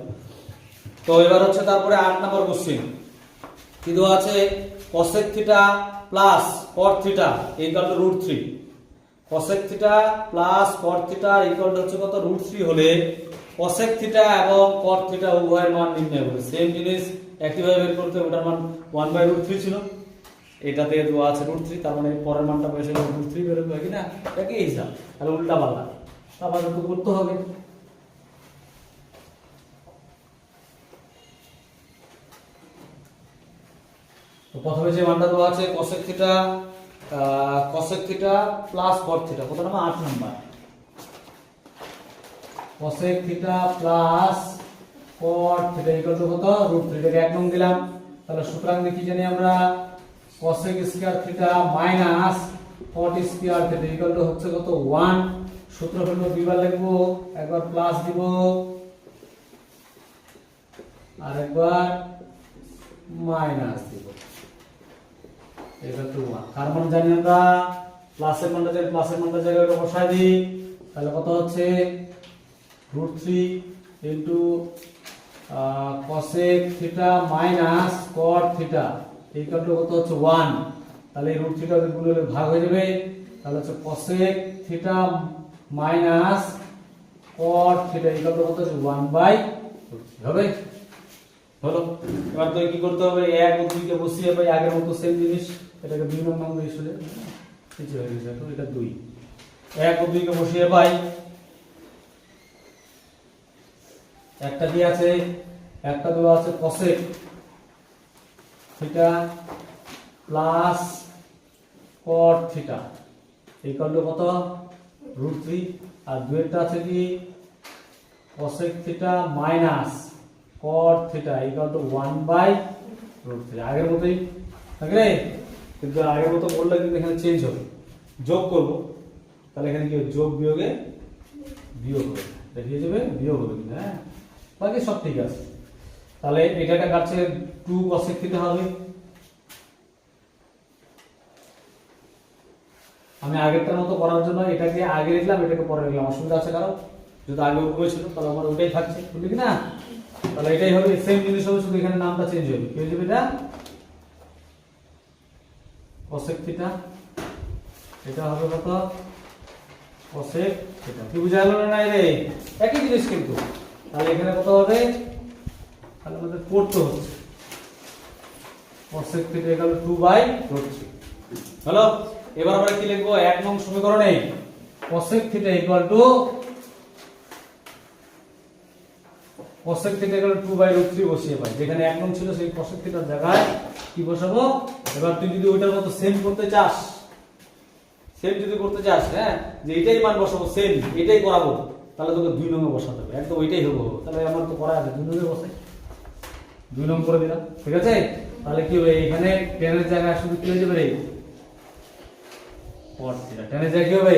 S1: তো এবার হচ্ছে তারপরে 8 নম্বর কোশ্চেন কি দেওয়া আছে, cosec theta plus cot theta equal two √3, cosec theta plus cot theta equal two হচ্ছে কত √3 হলে cosec থিটা এবং cot থিটা উভয়ের মান নির্ণয় করবে, সেম জিনিস একইভাবে বের করতে, ওটার মান 1/√3 ছিল, এটাতে দেওয়া আছে √3, তার মানে পরের মানটা বসে √3 বের হবে কি না, একই হিসাব, তাহলে উল্টা পাল্টা আবার একটু করতে হবে। তো প্রথমে যে মানটা দেওয়া আছে cosec theta plus cot theta, কত number 8 number, cosec theta plus cot theta equal to কত √3, এটাকে 1 নং দিলাম, তাহলে সুতরাং দেখি জানি আমরা cosec square theta minus cot square theta equal two হচ্ছে কত 1, সূত্র হলো দুইবার লিখবো, একবার প্লাস দিব আর একবার মাইনাস দিব, এটা তো 1, কার মান জানি আমরা প্লাসের মানটা জানি, প্লাসের মানটা জায়গায় বসাই দিই, তাহলে কত হচ্ছে √3 into cosec theta minus cot theta equal to কত হচ্ছে 1, তাহলে এই √3 টা গুলো ভাগ হয়ে যাবে, তাহলে হচ্ছে cosec theta minus cot theta equal to কত হচ্ছে 1/√3 হবে, হলো। এবার তো কি করতে হবে, 1 ও 2 কে বসিয়ে পাই, আগের মতো সেম জিনিস, এটাকে 2 নং দিয়ে শুলে কিছু হয়ে গেছে, তো এটা 2, 1 ও 2 কে বসিয়ে পাই, একটা কি আছে, একটা দেওয়া আছে cosec theta plus cot theta equal to কত √3, আর দুইটা আছে কি cosec theta minus cot theta equal two 1/√3, আগের মতই থাকে, কিন্তু আগের মতো বললে কিন্তু এখানে চেঞ্জ হবে, যোগ করব, তাহলে এখানে কি যোগ বিয়োগে বিয়োগ হবে, দেখিয়ে যাবে বিয়োগ হবে কিনা, হ্যাঁ বাকি সব ঠিক আছে। তাহলে এটা কাটছে 2 cosec থিটা হবে, আমি আগেরটার মতো করার জন্য এটাকে আগে লিখলাম, এটাকে পরে লিখলাম, অসুবিধা আছে কারণ যদি আগে উপরে ছিল তাহলে আমার ওটাই থাকছে, বুঝলি কি না। তাহলে এটাই হবে, সেম জিনিস হবে, শুধু এখানে নামটা চেঞ্জ হবে। কি হয়ে যাবে এটা? cosec theta. এটা হবে কত? cosec theta. কি বুঝা গেল না রে? একই জিনিস কিন্তু। তাহলে এখানে কত হবে? তাহলে আমাদের পড়তে হচ্ছে cosec থিটা ইকুয়াল 2/√3। হলো? এবার আমরা কি লিখবো? 1 নং সমীকরণে cosec theta equal two cosec theta equal 2/√3 বসিয়ে পাই। যেখানে 1 নং ছিল সেই cosec থিটার জায়গায় কি বসাবো? এবার তুই যদি ওইটার মতো সেম করতে চাস, সেম যদি করতে চাস, হ্যাঁ, যে এটাই মান বসাবো, সেম এটাই করাবো, তাহলে তোকে 2 নং এ বসাতে হবে। একদম ওইটাই হবে। তাহলে আমার তো করা আছে, 2 নং এ বসাই, 2 নং করে দিলাম। ঠিক আছে? তাহলে কি হবে? এখানে tan এর জায়গায় শুধু কি হয়ে যাবে রে? cot theta. tan এর জায়গায় কি হবে?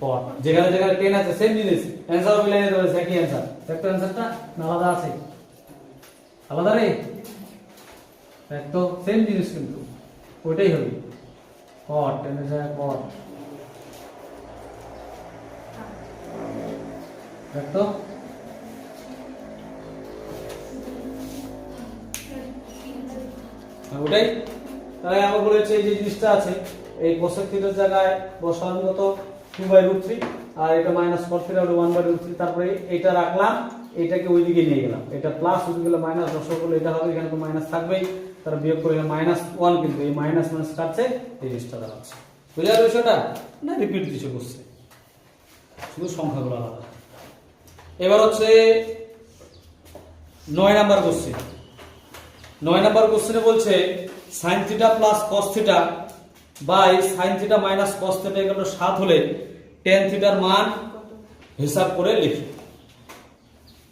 S1: cot। যেখানে যেখানে tan আছে সেম জিনিস, অ্যানসার মিলে নিতে হবে, একই অ্যানসার। একটা অ্যানসারটা না আলাদা আছে? আলাদা রে? একদম সেম জিনিস কিন্তু ওইটাই হবে। cot, tan এর জায়গায় cot। দেখতো? ওটাই। তাহলে আমরা বলেছি এই যে জিনিসটা আছে, এই cosec থিটার জায়গায় বসালাম কত? 2/√3, আর এটা মাইনাস cot থিটা হলো 1/√3। তারপরে এটা রাখলাম, এটাকে ওইদিকে নিয়ে গেলাম, এটা প্লাস ওইদিকে গেলে মাইনাস, দশক করলে এটা হবে, এখানে তো মাইনাস থাকবেই, তার বিয়োগ করে -1, কিন্তু এই মাইনাস মাইনাস কাটছে, এই জিনিসটা দাঁড়াচ্ছে। বুঝে গেল বিষয়টা? না রিপিট দিচ্ছে বসছে, শুধু সংখ্যাগুলো আলাদা। এবার হচ্ছে 9 নাম্বার কোশ্চেন। 9 নাম্বার কোশ্চেনে বলছে sin theta plus cos theta by sin theta minus cos theta equal to 7 হলে tan থিটার মান হিসাব করে লিখি।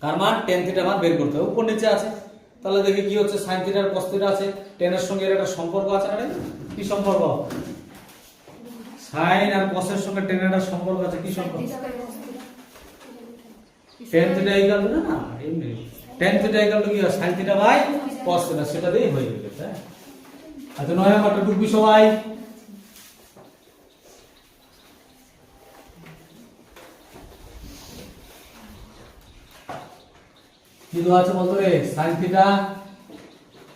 S1: কার মান? tan থিটার মান বের করতে হবে। উপর নিচে আছে, তাহলে দেখি কি হচ্ছে। sin থিটা আর cos থিটা আছে, tan এর সঙ্গে এর একটা সম্পর্ক আছে না? কি সম্পর্ক? sin আর cos এর সঙ্গে tan এর একটা সম্পর্ক আছে। কি সম্পর্ক? tan থিটা ইকুয়াল টু না, এমনি tan থিটা ইকুয়াল টু কি হয়? sin theta by cos theta, সেটা দিয়েই হয়ে যাবে। হ্যাঁ, আচ্ছা 9 নাম্বারটা টুকবি সবাই। কি দেওয়া আছে বলতো রে? sin theta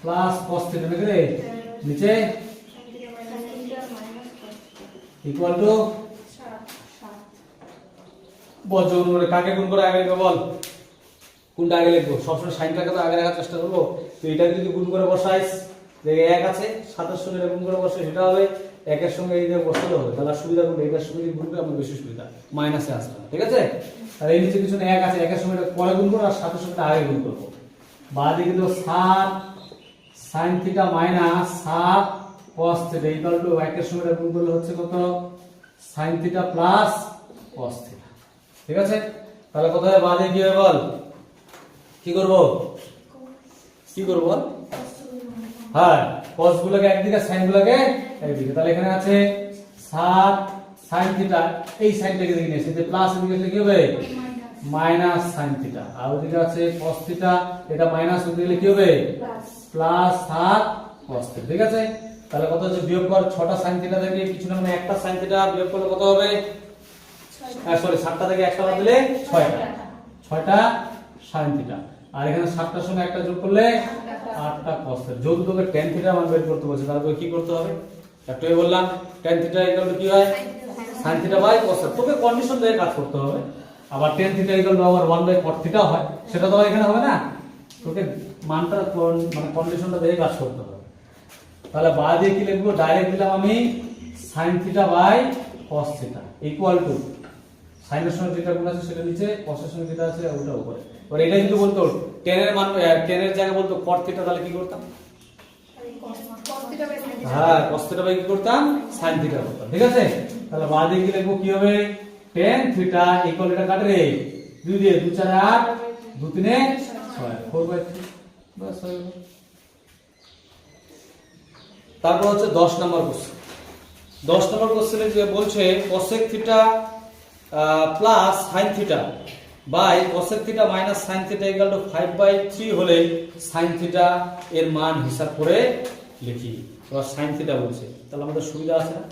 S1: plus cos theta নাকি রে? নিচে ইকুয়াল টু বল, করে কাকে গুণ করে আগে লিখবো বল? কোনটা আগে লিখবো? সবসময় সাইনটাকে তো আগে রাখার চেষ্টা করবো। তো এটা যদি গুণ করে বসাইস, দেখে 1 আছে, 7 এর সঙ্গে গুণ করে বসাই, সেটা হবে 1 এর সঙ্গে এই যে বসাতে হবে। তাহলে সুবিধা কোনটা? এটার সঙ্গে গুণ করে আমার বেশি সুবিধা, মাইনাসে আসবে না। ঠিক আছে? আর এই নিচে কিছু 1 আছে, 1 এর সঙ্গে পরে গুণ করব আর 7 এর সঙ্গে আগে গুণ করব। বাদে কিন্তু 7 sin theta minus 7 cos theta equal to 1 এর সঙ্গে গুণ করলে হচ্ছে কত? sin theta plus cos theta. ঠিক আছে? তাহলে কত হবে? বাদে কি হবে বল? কি করব? কি করব বল? হ্যাঁ, cos গুলোকে একদিকে, sin গুলোকে একদিকে। তাহলে এখানে আছে 7 sin থিটা, এই সাইনটাকে দেখে নিয়েছে যে প্লাস, এদিকে কি হবে? Minus sin theta. আর ওদিকে আছে cos থিটা, এটা মাইনাস, ওদিকে গেলে কি হবে? Plus 7 cos theta. ঠিক আছে? তাহলে কত হচ্ছে? বিয়োগ কর 6টা sin থিটা থেকে কিছু না, মানে একটা sin থিটা বিয়োগ করলে কত হবে? সরি, 7টা থেকে একটা বাদ দিলে 6টা sin থিটা। আর এখানে 7টার সঙ্গে একটা যোগ করলে 8টা cos থিটা। যেহেতু তোকে tan থিটা মান বের করতে বলছে, তাহলে কি করতে হবে? একটাই বললাম, tan থিটা ইকুয়াল টু কি হয়? sin theta by cos theta. তোকে কন্ডিশন দিয়ে কাজ করতে হবে। আবার tan থিটা ইকুয়াল টু আবার 1/cot থিটা হয়, সেটা তো এখানে হবে না। তোকে মানটা মানে কন্ডিশনটা দিয়ে কাজ করতে হবে। তাহলে বাদ দিয়ে কি লিখবো? ডাইরেক্ট দিলাম আমি sin theta by cos theta equal to, sin এর সঙ্গে যেটা গুণ আছে সেটা নিচে, cos এর সঙ্গে যেটা আছে ওটা উপরে। এবার এটা যদি বলতো tan এর মান, tan এর জায়গায় বলতো cot থিটা, তাহলে কি করতাম? হ্যাঁ, cos থিটা বাই কি করতাম? sin থিটা করতাম। ঠিক আছে? তাহলে বাদ দিয়ে কি লিখবো? কি হবে? tan থিটা ইকুয়াল, এটা কাটে রে 2 দিয়ে, 2 4 8, 2 3 6, 4/3। বাস হয়ে গেল। তারপর হচ্ছে 10 নাম্বার কোশ্চেন। 10 নম্বর কোশ্চেনে যে বলছে cosec theta plus sin theta by cosec theta minus sin theta equal to 5/3 হলে sin থিটা এর মান হিসাব করে লিখি। এবার sin থিটা বলছে, তাহলে আমাদের সুবিধা আছে না?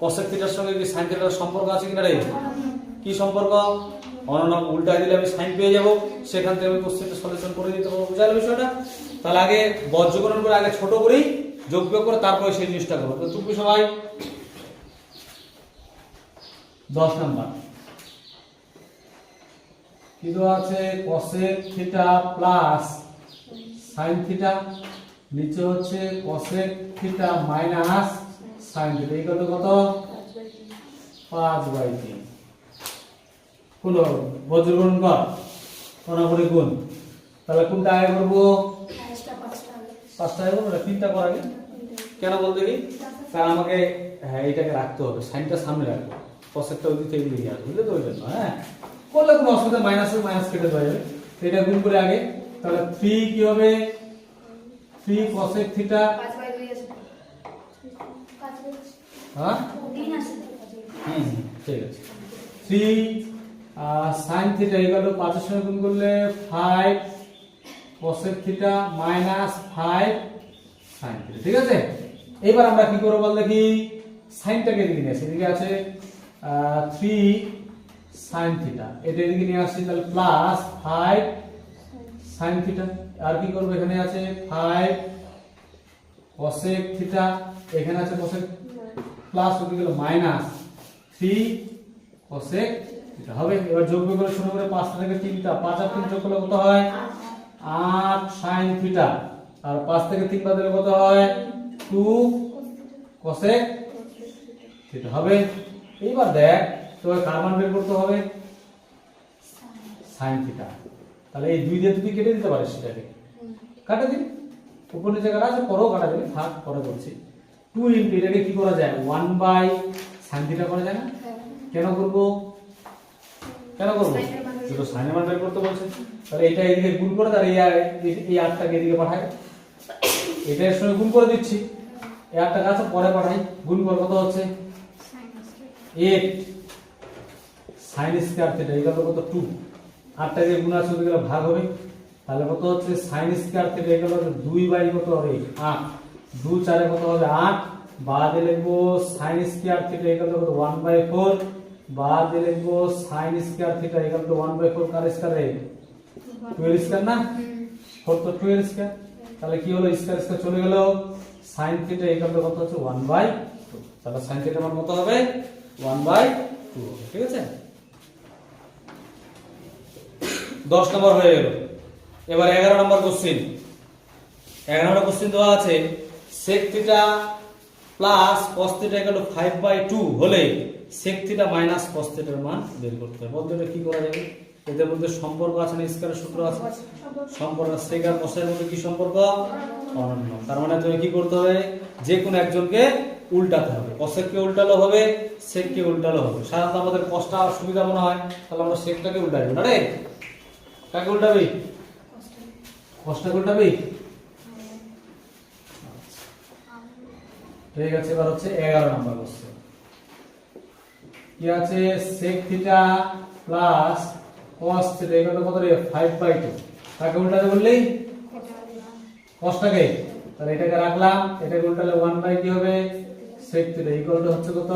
S1: cosec থিটার সঙ্গে কি sin থিটার সম্পর্ক আছে কিনা রে? কি সম্পর্ক? অনন্য উল্টা দিলে আমি সাইন পেয়ে যাব, সেখান থেকে আমি কোশ্চেনটা সলিউশন করে দিতে পারবো। বুঝা গেল বিষয়টা? তাহলে আগে বজ্রকরণ করে আগে ছোট করেই যোগ বিয়োগ করে তারপরে সেই জিনিসটা করবো। তো তুমি সবাই 10 নাম্বার কি দেওয়া আছে, cosec theta plus sin theta, নিচে হচ্ছে cosec theta minus sin theta, এই কত 5/3। কোন বজ্রকরণ কর করে গুণ, তাহলে কোনটা আগে করবো? পাঁচটা আগে করবো না তিনটা কর আগে? কেন বলতে কি, কারণ আমাকে হ্যাঁ এটাকে রাখতে হবে, সাইনটা সামনে রাখবো, cosecটা ওই দিক থেকে নিয়ে আসবো, বুঝলে তো? ওই জন্য হ্যাঁ করলে কোনো অসুবিধা, মাইনাস কেটে দেওয়া যাবে। এটা গুণ করে আগে, তাহলে 3 কি হবে, 3 cosec থিটা, হ্যাঁ ঠিক আছে, 3 sin থিটা ইকুয়াল টু 5 এর সঙ্গে গুণ করলে 5 cosec theta minus 5 sin theta. ঠিক আছে, এবার আমরা কি করব বল দেখি, সাইনটাকে এদিকে নিয়ে আসি, এদিকে আছে 3 sin থিটা, এটা এদিকে নিয়ে আসি, তাহলে প্লাস 5 sin থিটা, আর কি করব এখানে আছে 5 cosec থিটা, এখানে আছে cosec প্লাস হয়ে গেল মাইনাস 3 cosec থিটা হবে। এবার যোগ করে শুরু করে 5 থেকে 3টা, 5 আর 3 যোগ করলে কত হয় 8 sin থিটা, আর 5 থেকে 3 বাদ দিলে কত হয় 2 cosec থিটা হবে। এইবার দেখ তোকে কার মান বের করতে হবে, sin থিটা, তাহলে এই 2 দিয়ে তুই কেটে দিতে পারিস, সেটাকে কাটে দিন, উপর নিচে কাটা আছে, পরেও কাটা দিবি, থাক পরে করছি। 2 ইনটু এটাকে কি করা যায় 1/sin থিটা করা যায় না? কেন করব শুধু সাইনের মান বের করতে বলছে, তাহলে এটা এদিকে গুণ করে, তাহলে এই 8টাকে এদিকে পাঠাই, এটা এর সঙ্গে গুণ করে দিচ্ছি, এই 8টাকে আছে পরে পাঠাই, গুণ করে কত হচ্ছে 8 sin square theta equal to কত 2, 8টাকে গুণ আছে ওদিকে ভাগ হবে, তাহলে কত হচ্ছে sin square theta equal to 2 by কত হবে 8, 2 4 কত হবে 8, বাদে লিখবো sin square theta equal to কত 1/4, বাদে লিখবো sin square theta equal two 1/4 কার স্কয়ার রে 2 এর স্কয়ার না, 4 তো 2 এর স্কয়ার, তাহলে কি হলো স্কয়ার চলে গেল, sin থিটা ইকুয়াল টু কত হচ্ছে 1/2, তাহলে sin থিটার মান কত হবে 1/2 হবে। ঠিক আছে, 10 নম্বর হয়ে গেল। এবার 11 নম্বর কোশ্চেন, 11 নম্বর কোশ্চেন দেওয়া আছে sec theta plus cos theta equal two 5/2 হলে sec থিটা মাইনাস cos থিটার মান বের করতে হবে। বলতে এটা কি করা যাবে, এদের মধ্যে সম্পর্ক আছে না, স্কয়ারের সূত্র আছে, সম্পর্ক sec আর cos এর মধ্যে কি সম্পর্ক, অনন্য। তার মানে তুমি কি করতে হবে, যে কোনো একজনকে উল্টাতে হবে, cosec কে উল্টালো হবে, sec কে উল্টালো হবে। সাধারণত আমাদের cosটা সুবিধা মনে হয়, তাহলে আমরা sec টাকে উল্টাবো না রে, কাকে উল্টাবি, cosটাকে উল্টাবি। ঠিক আছে, এবার হচ্ছে 11 নম্বর কোশ্চেন, কি আছে sec theta plus cos theta equal to কত রে 5/2, কাকে উল্টাতে বললি cosটাকে, তাহলে এটাকে রাখলাম, এটাকে উল্টালে 1/2 কি হবে sec থিটা ইকুয়াল টু হচ্ছে কত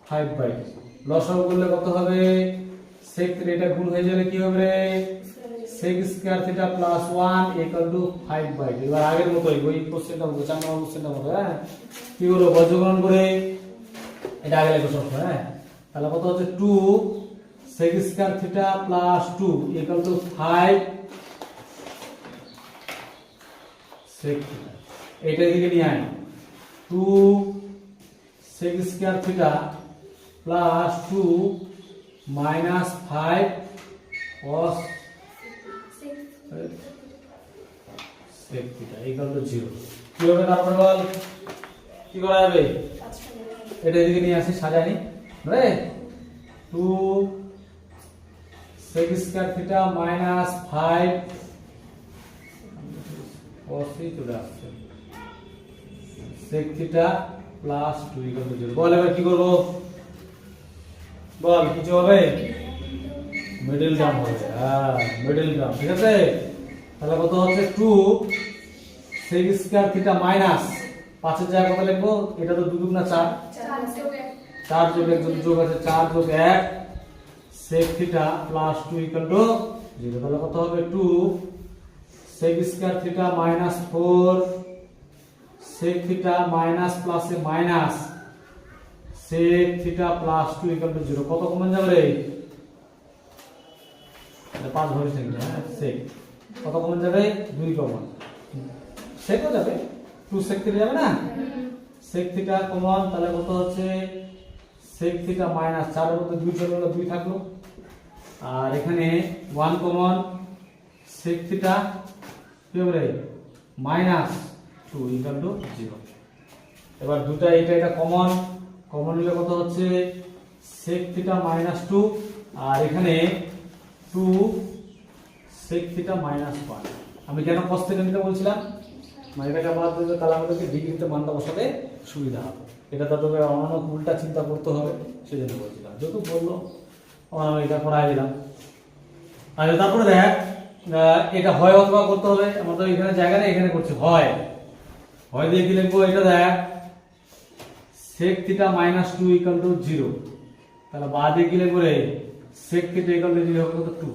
S1: 5/2, লসাগু করলে কত হবে sec থিটা, এটা গুণ হয়ে যাবে কি হবে রে sec square theta plus 1 equal two 5/2। এবার আগের মতই ওই কোশ্চেনটা মতো, 4 নম্বর কোশ্চেনটা মতো, হ্যাঁ কি হলো বজ্রকরণ করে এটা আগে লিখো সব, হ্যাঁ তাহলে কত হচ্ছে 2 sec square theta plus 2 equal to 5 sec theta, এটা এদিকে নিয়ে আয়, 2 sec square theta plus 2 minus 5 cos sec theta equal to 0। কি হবে তারপরে বল, কি করা যাবে, এটা এদিকে নিয়ে আসি, সাজাইনি রে, 2 sec square theta minus 5 cos theta sec theta plus 2 equal to 0। বল এবার কি করব, বল কিছু হবে, মিডল টার্ম হবে, হ্যাঁ মিডল টার্ম। ঠিক আছে, তাহলে কত হচ্ছে 2 sec স্কয়ার থিটা মাইনাস 5 এর জায়গায় কত লিখবো, এটা তো 2 2 না 4, 4 যোগ 1 যোগ আছে 4 যোগ 1 sec theta plus 2 equal to 0 তাহলে কত হবে 2 sec square theta minus 4 sec theta minus plus A minus sec theta plus 2 equal to 0 কত কমন যাবে রে এটা 5 ধরে থাকবে হ্যাঁ sec কত কমন যাবে 2 কমন sec ও যাবে 2 sec theta যাবে না sec theta কমন তাহলে কত হচ্ছে sec theta minus 4 এর মধ্যে 2 চলে গেল 2 থাকলো আর এখানে 1 কমন sec theta কি হবে রে minus 2 equal to 0 এবার দুটো এটা কমন কমন নিলে কত হচ্ছে sec theta minus 2 আর এখানে 2 sec theta minus 1 আমি কেন cos theta নিতে বলছিলাম মানে এটাকে বাদ দিলে তাহলে আমাদেরকে ডিগ্রিতে মানটা বসাতে সুবিধা হবে এটা তো তোকে অন্য উল্টা চিন্তা করতে হবে সেজন্য বলছিলাম যেহেতু বললো আমি এটা করাই দিলাম আর তারপরে দেখ এটা হয় অথবা করতে হবে আমাদের এখানে জায়গা নেই এখানে করছি হয় হয় দিয়ে কি লিখবো এটা দেখ sec theta minus 2 equal to 0 তাহলে বাদে কি লিখবো রে sec theta equal to 0 হবে কত 2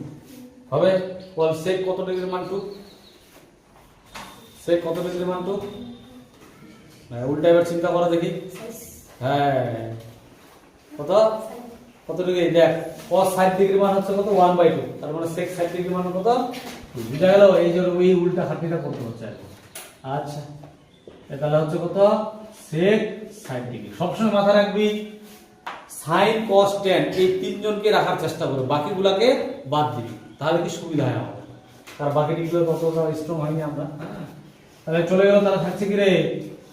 S1: হবে বল sec কত ডিগ্রির মান 2 sec কত ডিগ্রির মান 2 না উল্টা এবার চিন্তা করা দেখি হ্যাঁ কত কত ডিগ্রি দেখ cos 60 ডিগ্রি মান হচ্ছে কত 1/2 তার মানে sec 60 ডিগ্রি মান কত 2 বুঝা গেল এই যে ওই উল্টা খাতিটা করতে হচ্ছে আচ্ছা তাহলে হচ্ছে কত sec 60 ডিগ্রি সবসময় মাথায় রাখবি sin cos tan এই তিনজনকে রাখার চেষ্টা করো বাকিগুলোকে বাদ দিবি তাহলে কি সুবিধা হয় আমাদের তার বাকি ডিগ্রিগুলো কতটা স্ট্রং হয়নি আমরা তাহলে চলে গেল তাহলে থাকছে কি রে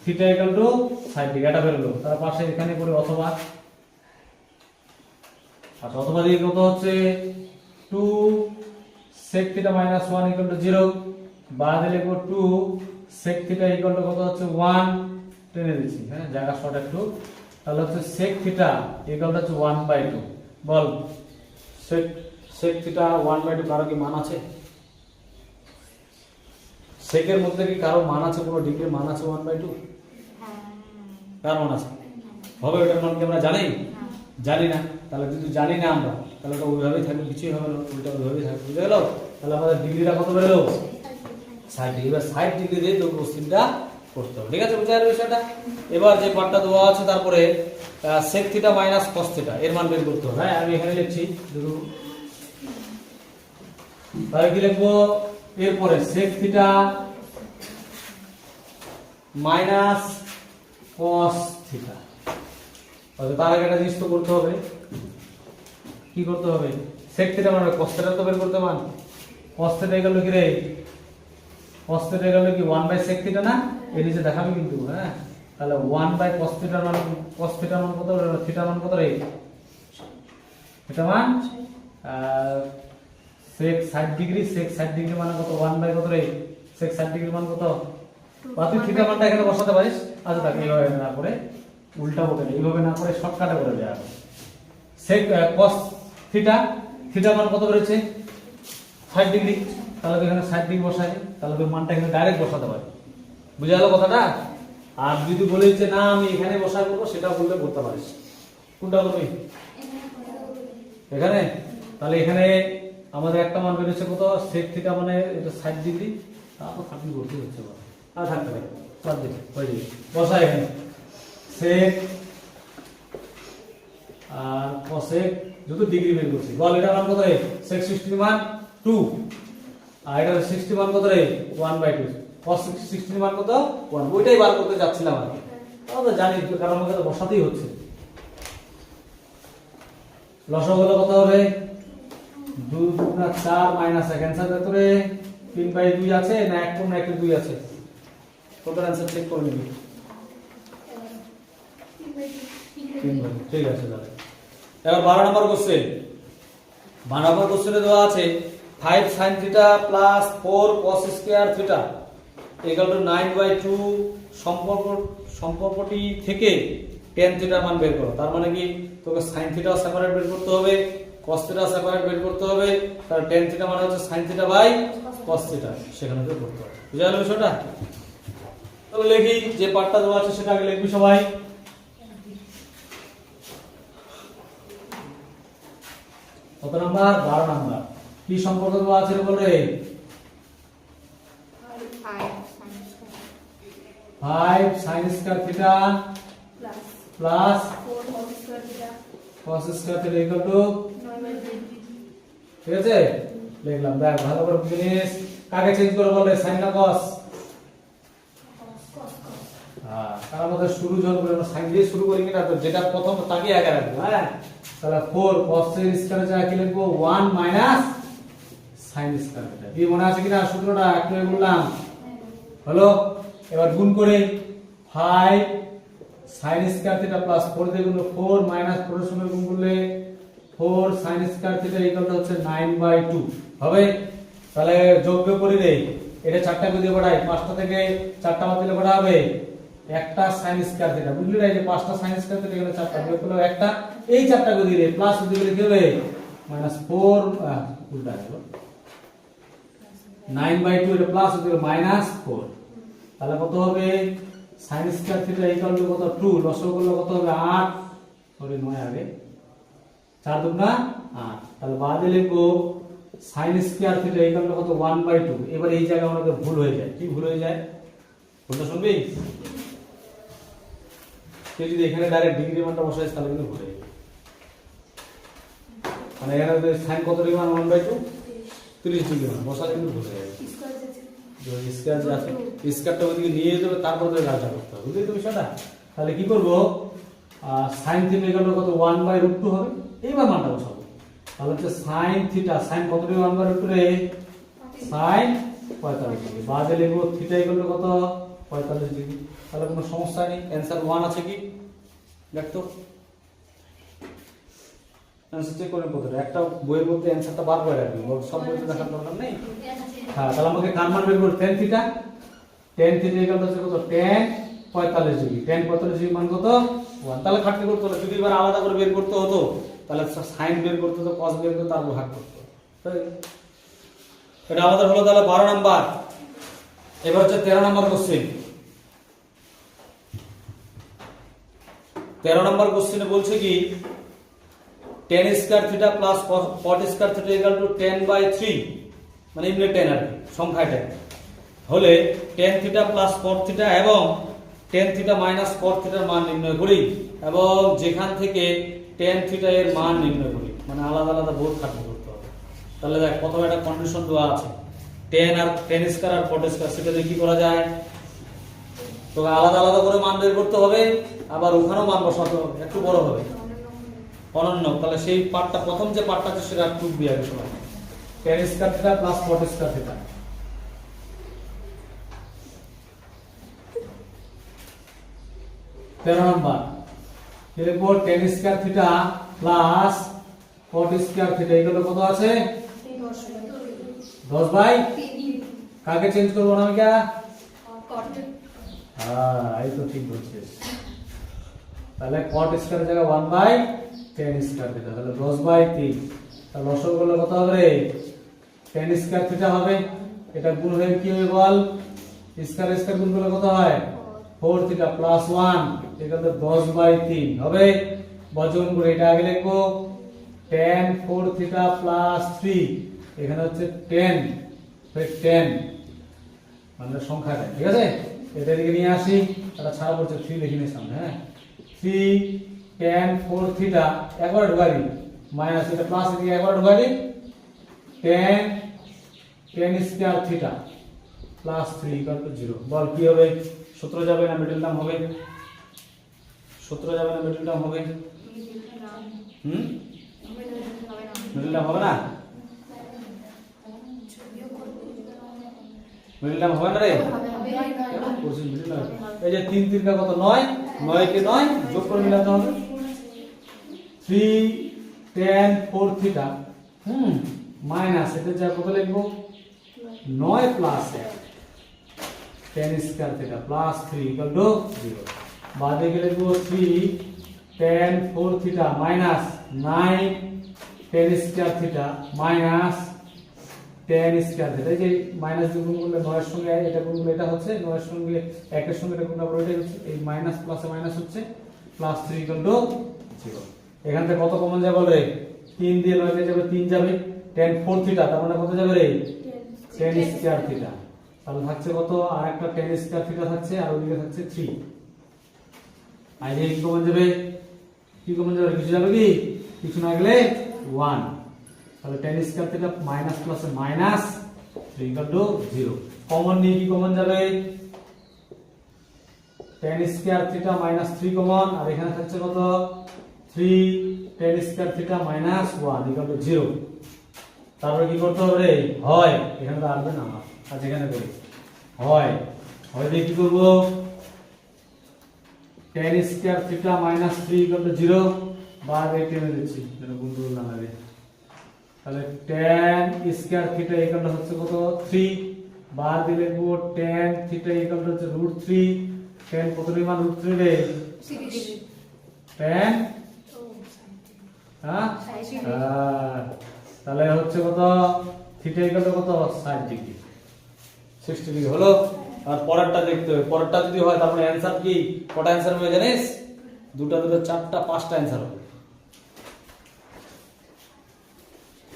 S1: থিটা ইকুয়াল টু 60 ডিগ্রি এটা বের হলো তার পাশে এখানে করে অথবা আচ্ছা অথবা দিয়ে কত হচ্ছে 2 sec theta minus 1 equal to 0 বাদ দিলে 2 sec theta equal to কত হচ্ছে 1 টেনে দিচ্ছি হ্যাঁ জায়গা শর্ট একটু তাহলে হচ্ছে sec theta equal to 1/2 ball sec theta 1/2 কারো কি মান আছে sec এর মধ্যে কি কারো মান আছে কোনো ডিগ্রির মান আছে 1/2 কার মান আছে হবে এটার মান কি আমরা জানি জানি না তাহলে যদি জানি না আমরা তাহলে তো ওইভাবেই থাকবে কিছুই হবে না উল্টা ওইভাবেই থাকবে বুঝে গেল তাহলে আমাদের ডিগ্রিটা কত বেরোলো 60 ডিগ্রি এবার 60 ডিগ্রি দিয়ে তো কোশ্চেনটা করতে হবে ঠিক আছে বুঝা গেল বিষয়টা এবার যে পার্টটা দেওয়া আছে তারপরে sec theta minus cos theta এর মান বের করতে হবে হ্যাঁ আমি এখানে লিখছি দেখো তাহলে কি লিখবো এরপরে sec theta minus cos theta তার আগে একটা জিনিস তো করতে হবে কি করতে হবে sec theta মানে cos theta তো বের করতে মান cos theta এগুলো কি রে cos theta এগুলো কি 1/sec theta না এই নিচে দেখাবে কিন্তু হ্যাঁ তাহলে 1/cos theta মান কত theta মান কত রে এটা মান sec 60 ডিগ্রি sec 60 ডিগ্রি মানে কত 1/ কত রে sec 60 ডিগ্রি মান কত বাকি থিটা মানটা এখানে বসাতে পারিস আচ্ছা তাকে এইভাবে না করে উল্টা বলে এইভাবে না করে শর্টকাটে করে দেয়া sec cos থিটা মান কত বেরোচ্ছে 60 ডিগ্রি তাহলে এখানে 60 ডিগ্রি বসাই তাহলে ওই মানটা এখানে ডাইরেক্ট বসাতে পারি বুঝা গেল কথাটা আর যদি বলে যে না আমি এখানে বসাই করব সেটা বললে করতে পারিস কোনটা করবি এখানে তাহলে এখানে আমাদের একটা মান বেরোচ্ছে কত sec থিটা মানে এটা 60 ডিগ্রি তারপর 30 করতে হচ্ছে আর থাকতে পারে বাদ দে হয়ে যাবে বসা এখানে sec আর cosec যত ডিগ্রি বের করছি বল এটা মান কত রে sec 60 মান 2 আর এটা 60 মান কত রে 1/2 cos 60 মান কত 1 ওইটাই বার করতে যাচ্ছিলাম আর আমরা জানি কারণ আমাকে তো বসাতেই হচ্ছে লসাগু কত হবে 2 2 না 4 মাইনাস 1 অ্যানসার কত রে 3/2 আছে না 1 কোন 1 2 আছে কত অ্যানসার চেক করে নিবি 3/2 ঠিক আছে তাহলে এবার 12 নম্বর কোশ্চেন 12 নম্বর কোশ্চেনে দেওয়া আছে 5 sin theta plus 4 cos square theta equal to 9/2 সম্পর্কটি থেকে tan theta মান বের করো তার মানে কি তোকে sin theta সেপারেট বের করতে হবে cos theta সেপারেট বের করতে হবে তার tan theta মানে হচ্ছে sin theta by cos theta সেখানে বের করতে হবে বুঝা গেল বিষয়টা তাহলে লিখি যে পার্টটা দেওয়া আছে সেটা আগে লিখবি সবাই কত নাম্বার 12 নাম্বার কি সম্পর্ক দেওয়া আছে বল রে 5 sin square theta plus 4 cos square theta equal two ঠিক আছে লিখলাম দেখ ভালো করে বুঝে নিস কাকে চেঞ্জ করে বল রে sin না cos হ্যাঁ তার মধ্যে শুরু যখন করে আমরা sin দিয়ে শুরু করি কিনা তো যেটা প্রথম তাকে আগে রাখবো হ্যাঁ তাহলে 4 cos এর স্কয়ার যা কি লিখবো 1 মাইনাস sin স্কয়ার থিটা কি মনে আছে কিনা সূত্রটা একটু বললাম হলো এবার গুণ করে 5 sin স্কয়ার থিটা প্লাস 4 দিয়ে গুণ 4 মাইনাস 4 এর সঙ্গে গুণ করলে 4 sin square theta equal two হচ্ছে 9/2 হবে তাহলে যোগ করি দেই এটা চারটা দিয়ে বাড়াই পাঁচটা থেকে চারটা বাদ দিলে কত হবে একটা sin স্কয়ার থিটা বুঝলি না এই যে পাঁচটা sin স্কয়ার থিটা এখানে চারটা বিয়োগ করলে একটা এই চারটা দিয়ে দিলে প্লাস দিয়ে দিলে কি হবে -4 উল্টা হলো 9/2 এটা প্লাস দিয়ে -4 তাহলে কত হবে sin square theta equal to কত 2 লসগু করলে কত হবে 8 সরি 9 আগে 4 দুগুণা 8 তাহলে বাদে লিখবো sin square theta equal to কত 1/2 এবার এই জায়গায় আমাদের ভুল হয়ে যায় কি ভুল হয়ে যায় ভুলটা শুনবি তুই যদি এখানে ডাইরেক্ট ডিগ্রি মানটা বসাইস তাহলে কিন্তু ভুল হয়ে যাবে মানে এখানে sin কত ডিগ্রি মান 1/2 30 ডিগ্রি মান বসালে কিন্তু ভুল হয়ে যাবে স্কয়ার যে আছে স্কয়ারটা ওদিকে নিয়ে যাবে তারপর তো কাজটা করতে হবে বুঝলি তো বিষয়টা তাহলে কি করব sin থিটা ইকুয়াল টু কত 1/√2 হবে এইবার মানটা বসাবো তাহলে হচ্ছে sin থিটা sin কত ডিগ্রি 1/√2 রে sin 45 ডিগ্রি বাদে লিখব থিটা ইকুয়াল টু কত 45 ডিগ্রি তাহলে কোনো সমস্যা নেই आंसर 1 আছে কি দেখ তো आंसर চেক করে কতটা একটা বইয়ের মধ্যে आंसरটা বার করে রাখবি সব বইতে দেখার দরকার নেই হ্যাঁ তাহলে আমাকে কার মান বের করতে tan থিটা ইকুয়াল টু কত tan 45 ডিগ্রি tan 45 ডিগ্রি মান কত 1 তাহলে খাটতে করতে হলো যদি এবার আলাদা করে বের করতে হতো তাহলে sin বের করতে হতো cos বের করতে তারপর ভাগ করতে হতো এটা আমাদের হলো তাহলে 12 নাম্বার এবার হচ্ছে 13 নাম্বার কোশ্চেন 13 নাম্বার কোশ্চেনে বলছে কি tan square theta plus cot square theta equal two 10/3 মানে এমনি 10 আর সংখ্যা 10 হলে tan theta plus cot theta এবং tan থিটা মাইনাস cot থিটার মান নির্ণয় করি এবং যেখান থেকে tan থিটা এর মান নির্ণয় করি মানে আলাদা আলাদা বোধ খাটতে করতে হবে তাহলে দেখ প্রথমে একটা কন্ডিশন দেওয়া আছে tan স্কয়ার আর cot স্কয়ার সেটা দিয়ে কি করা যায় তো আলাদা আলাদা করে মান বের করতে হবে আবার ওখানেও মান বসাতে হবে একটু বড় হবে অনন্য তাহলে সেই পার্টটা প্রথম যে পার্টটা আছে সেটা টুকবি আগে সময় tan square theta plus cot square theta তেরো নাম্বার লিখবো tan square theta plus cot square theta এগুলো কত আছে 10 বাই কাকে চেঞ্জ করব না আমি হ্যাঁ এই তো ঠিক বলছিস তাহলে cot স্কয়ার এর জায়গায় 1 বাই tan স্কয়ার থিটা তাহলে 10 বাই 3 তাহলে লসগু করলে কত হবে রে tan স্কয়ার থিটা হবে এটা গুণ হয়ে কি হবে বল স্কয়ার স্কয়ার গুণ করলে কত হয় 4 থিটা প্লাস 1 এখানে 10 বাই 3 হবে বর্জন করে এটা আগে লিখবো tan 4 থিটা প্লাস 3 এখানে হচ্ছে 10 তাই 10 মানে সংখ্যাটা ঠিক আছে এটা দিকে নিয়ে আসি এটা ছাড়া পড়ছে 3 লিখে নিই সামনে হ্যাঁ 3 tan 4 থিটা একবার ঢোকাই দিই মাইনাস এটা প্লাস এদিকে একবার ঢোকাই দিই tan square theta plus 3 equal to 0 বল কি হবে সূত্র যাবে না মিডল টার্ম হবে সূত্র যাবে না মিডল টার্ম হবে মিডল টার্ম হবে না মিডল টার্ম হবে না রে এই যে 3 3 কা কত 9 9 কে 9 যোগ করে মিলাতে হবে 3 tan 4 থিটা মাইনাস এটা যা কত লিখবো 9 plus 1 tan square theta plus 3 equal to 0 বাদে গেলে লিখবো 3 tan 4 theta minus 9 tan square theta minus tan square theta এই যে মাইনাস দিয়ে গুণ করলে 9 এর সঙ্গে এটা গুণ করলে এটা হচ্ছে 9 এর সঙ্গে 1 এর সঙ্গে এটা গুণ করলে এটা হচ্ছে এই মাইনাস প্লাসে মাইনাস হচ্ছে প্লাস 3 ইকুয়াল টু 0 এখান থেকে কত কমন যায় বল রে 3 দিয়ে 9 দিয়ে যাবে 3 যাবে tan 4 থিটা তার মানে কত যাবে রে tan স্কয়ার থিটা তাহলে থাকছে কত আরেকটা tan স্কয়ার থিটা থাকছে আর ওদিকে থাকছে 3 আর এই কি কমন যাবে কিছু যাবে কি কিছু না গেলে 1 তাহলে tan স্কয়ার থিটা মাইনাস প্লাসে মাইনাস 3 ইকুয়াল টু 0 কমন নিয়ে কি কমন যাবে tan square theta minus 3 common আর এখানে থাকছে কত 3 tan square theta minus 1 equal to 0 তারপরে কি করতে হবে রে হয় এখানে তো আসবে না আমার আজ এখানে করি হয় দিয়ে কি করব tan square theta minus 3 equal to 0 বার এই টেনে দিচ্ছি যেন গুণ না লাগে তাহলে tan square theta equal two হচ্ছে কত 3 বার দিয়ে লিখবো tan থিটা ইকুয়াল টু হচ্ছে √3 tan কত মান √3 রে
S2: 60
S1: tan হ্যাঁ তাহলে হচ্ছে কত থিটা ইকুয়াল টু কত 60 ডিগ্রি 60 ডিগ্রি হলো আর পরেরটা দেখতে হবে পরেরটা যদি হয় তাহলে অ্যানসার কি কত অ্যানসার হবে জানিস দুটো চারটা পাঁচটা অ্যানসার হবে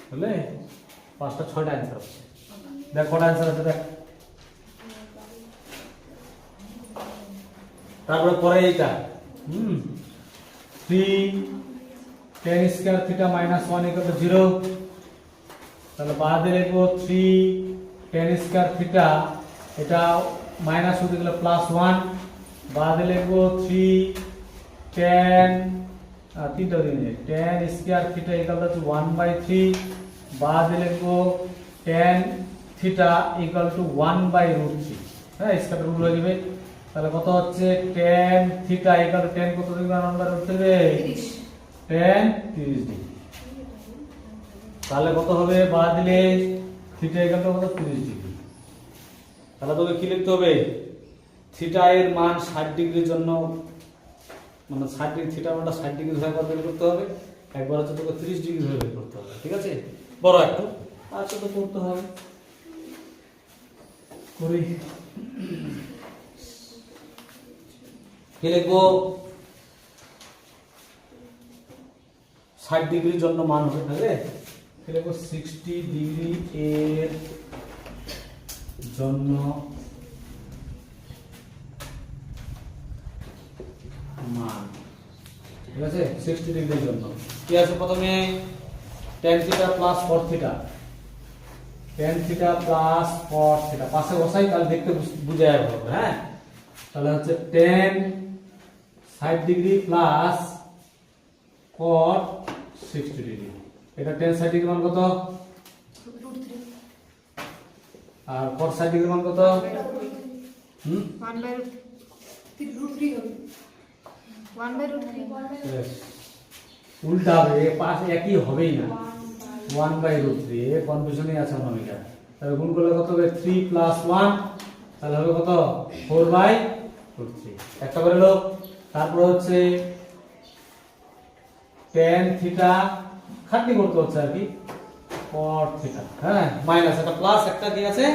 S1: বুঝলে পাঁচটা ছয়টা অ্যানসার হবে দেখ কত অ্যানসার আছে দেখ তারপরে পরে এইটা 3 tan square theta minus 1 equal to 0 তাহলে বাদে লিখবো 3 tan স্কয়ার থিটা এটা মাইনাস হতে গেলে প্লাস 1 বাদে লিখবো 3 tan তিনটা দিনে tan square theta equal two 1/3 বাদে লিখবো tan থিটা ইকুয়াল টু 1/√3 হ্যাঁ স্কয়ার রুট হয়ে যাবে তাহলে কত হচ্ছে tan theta equal two tan কত ডিগ্রি 1/√3 tan 30 ডিগ্রি তাহলে কত হবে বাদ দিলে থিটা ইকুয়াল টু কত 30 ডিগ্রি তাহলে তোকে কি লিখতে হবে থিটা এর মান 60 ডিগ্রির জন্য মানে 60 ডিগ্রি থিটা মানটা 60 ডিগ্রি ধরে বের করতে হবে একবার হচ্ছে তোকে 30 ডিগ্রি ধরে বের করতে হবে ঠিক আছে বড় একটু আচ্ছা তো করতে হবে করি কি লিখবো 60 ডিগ্রির জন্য মান হবে তাহলে কি লিখবো 60 ডিগ্রি এর জন্য মান ঠিক আছে 60 ডিগ্রির জন্য কি আছে প্রথমে tan theta plus 4 theta tan theta plus 4 theta পাশে বসাই তাহলে দেখতে বুঝে যাবে হ্যাঁ তাহলে হচ্ছে tan 60 degree plus cot 60 degree এটা tan 60 ডিগ্রি মান কত আর cot 60 ডিগ্রি মান কত
S2: 1/√3
S1: উল্টা হবে পাশ একই হবেই না 1/√3 এ কনফিউশনই আছে অনামিকা তাহলে গুণ করলে কত হবে 3 + 1 তাহলে হবে কত 4/√3 একটা করে লোক তারপর হচ্ছে tan থিটা খাটনি করতে হচ্ছে আর কি cot থিটা হ্যাঁ মাইনাস একটা প্লাস একটা কি আছে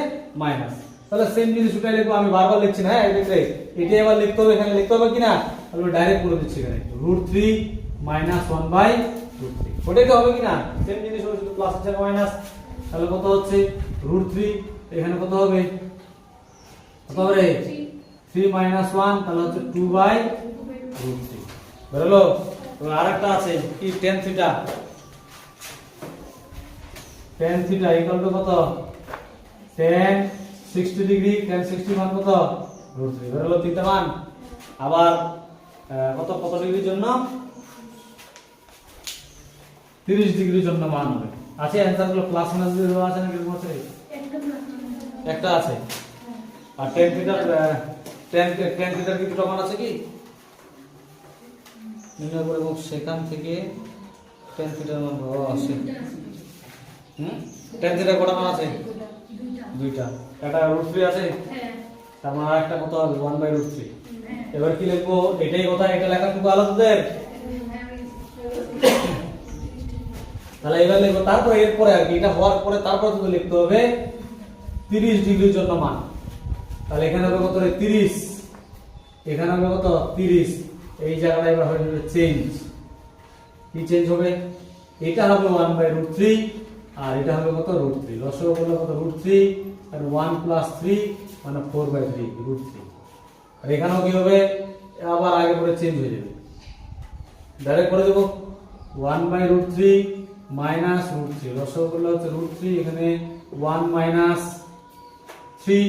S1: মাইনাস তাহলে সেম জিনিস উঠাই লিখবো আমি বারবার লিখছি না হ্যাঁ দেখলে এটাই আবার লিখতে হবে এখানে লিখতে হবে কিনা তাহলে ডাইরেক্ট করে দিচ্ছি এখানে √3 - 1/√3 ওটাই তো হবে কিনা সেম জিনিস হবে শুধু প্লাস আছে মাইনাস তাহলে কত হচ্ছে √3 এখানে কত হবে 3 - 1 তাহলে হচ্ছে 2/√3 বেরোলো তো আরেকটা আছে কি tan থিটা ইকুয়াল টু কত tan 60 ডিগ্রি tan 60 মান কত √3 বেরোলো তিনটা মান আবার কত ডিগ্রির জন্য 30 ডিগ্রির জন্য মান হবে আছে অ্যানসার গুলো প্লাস মাইনাস দিয়ে দেওয়া আছে না কি আছে একটা আছে আর tan থিটার কি দুটো মান আছে কি নির্ণয় করে এবং সেখান থেকে tan থিটার মান আছে tan থিটার কত মান আছে দুইটা একটা √3 আছে তার মানে আরেকটা কত হবে 1/√3 এবার কি লিখবো এটাই কথা এটা লেখা কিন্তু আলাদাদের তাহলে এবার লিখবো তারপর এরপরে আর কি এটা হওয়ার পরে তারপর তুমি লিখতে হবে 30 ডিগ্রির জন্য মান তাহলে এখানে হবে কত 30 এখানে হবে কত 30 এই জায়গাটা এবার হয়ে যাবে চেঞ্জ কি চেঞ্জ হবে এটা হবে 1/√3 আর এটা হবে কত √3 লসাগু করলে কত √3 আর 1 + 3 মানে 4/3 √3 আর এখানেও কি হবে আবার আগে পরে চেঞ্জ হয়ে যাবে ডাইরেক্ট করে দেব 1/√3 -√3 লসাগু করলে হচ্ছে √3 এখানে 1 - 3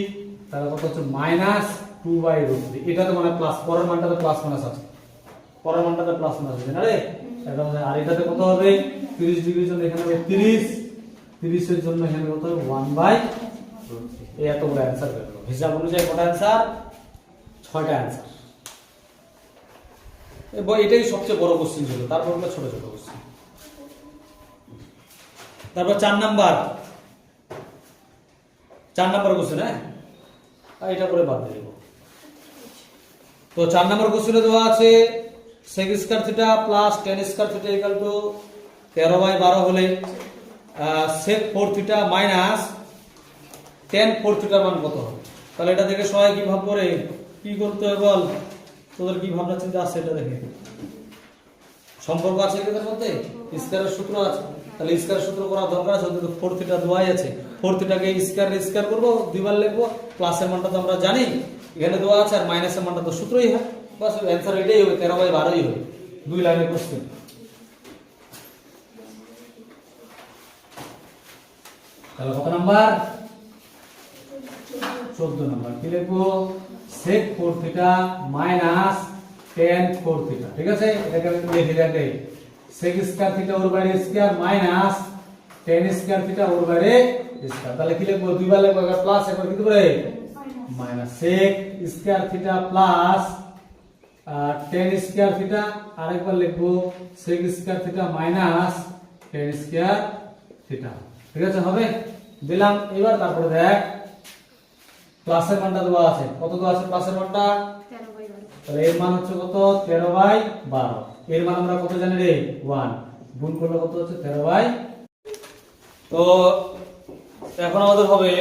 S1: তাহলে কত হচ্ছে -2/√3 এটা তো মানে প্লাস পরের মানটাতে প্লাস মাইনাস আছে পরের মানটাতে প্লাস মাইনাস আছে না রে একদম আর এটাতে কত হবে 30 ডিগ্রির জন্য এখানে হবে 30 এর জন্য এখানে কত হবে 1/√3 এই এত বড় অ্যানসার বের হলো হিসাব অনুযায়ী কত অ্যানসার 6টা অ্যানসার এবং এটাই সবচেয়ে বড় কোশ্চেন ছিল তারপর হলো ছোট ছোট কোশ্চেন তারপর 4 নাম্বার কোশ্চেন হ্যাঁ আর এটা করে বাদ দিয়ে দেব তো 4 নাম্বার কোশ্চেনে দেওয়া আছে sec square theta plus tan square theta equal two 13/12 হলে sec 4 থিটা মাইনাস tan 4 থিটার মান কত হবে তাহলে এটা থেকে সবাই কি ভাব করে কি করতে হবে বল তোদের কি ভাবনা চিন্তা আছে এটা দেখে সম্পর্ক আছে এদের মধ্যে স্কয়ারের সূত্র আছে তাহলে স্কয়ার সূত্র করা দরকার আছে তো 4 থিটা দেওয়াই আছে 4 থিটাকে স্কয়ার করব দুইবার লিখব প্লাসের মানটা তো আমরা জানি এখানে দেওয়া আছে আর মাইনাসের মানটা তো সূত্রই হয় বাস অ্যানসার এটাই হবে 13/12ই হবে দুই লাইনের কোশ্চেন তাহলে কত নাম্বার 14 নাম্বার কি লিখবো sec 4 theta minus tan 4 theta ঠিক আছে এটাকে আমি লিখে রাখি sec স্কয়ার থিটা ওর বাইরে square minus tan square theta ওর বাইরে স্কয়ার তাহলে কি লিখবো দুইবার লিখবো একবার প্লাস একবার কি করে minus sec square theta plus tan square theta আরেকবার লিখবো sec square theta minus tan square theta ঠিক আছে হবে দিলাম এবার তারপরে দেখ প্লাসের মানটা দেওয়া আছে কত দেওয়া আছে প্লাসের মানটা
S2: 13/12
S1: তাহলে এর মান হচ্ছে কত 13/12 এর মান আমরা কত জানি রে 1 গুণ করলে কত হচ্ছে 13/12 তো এখন আমাদের হবে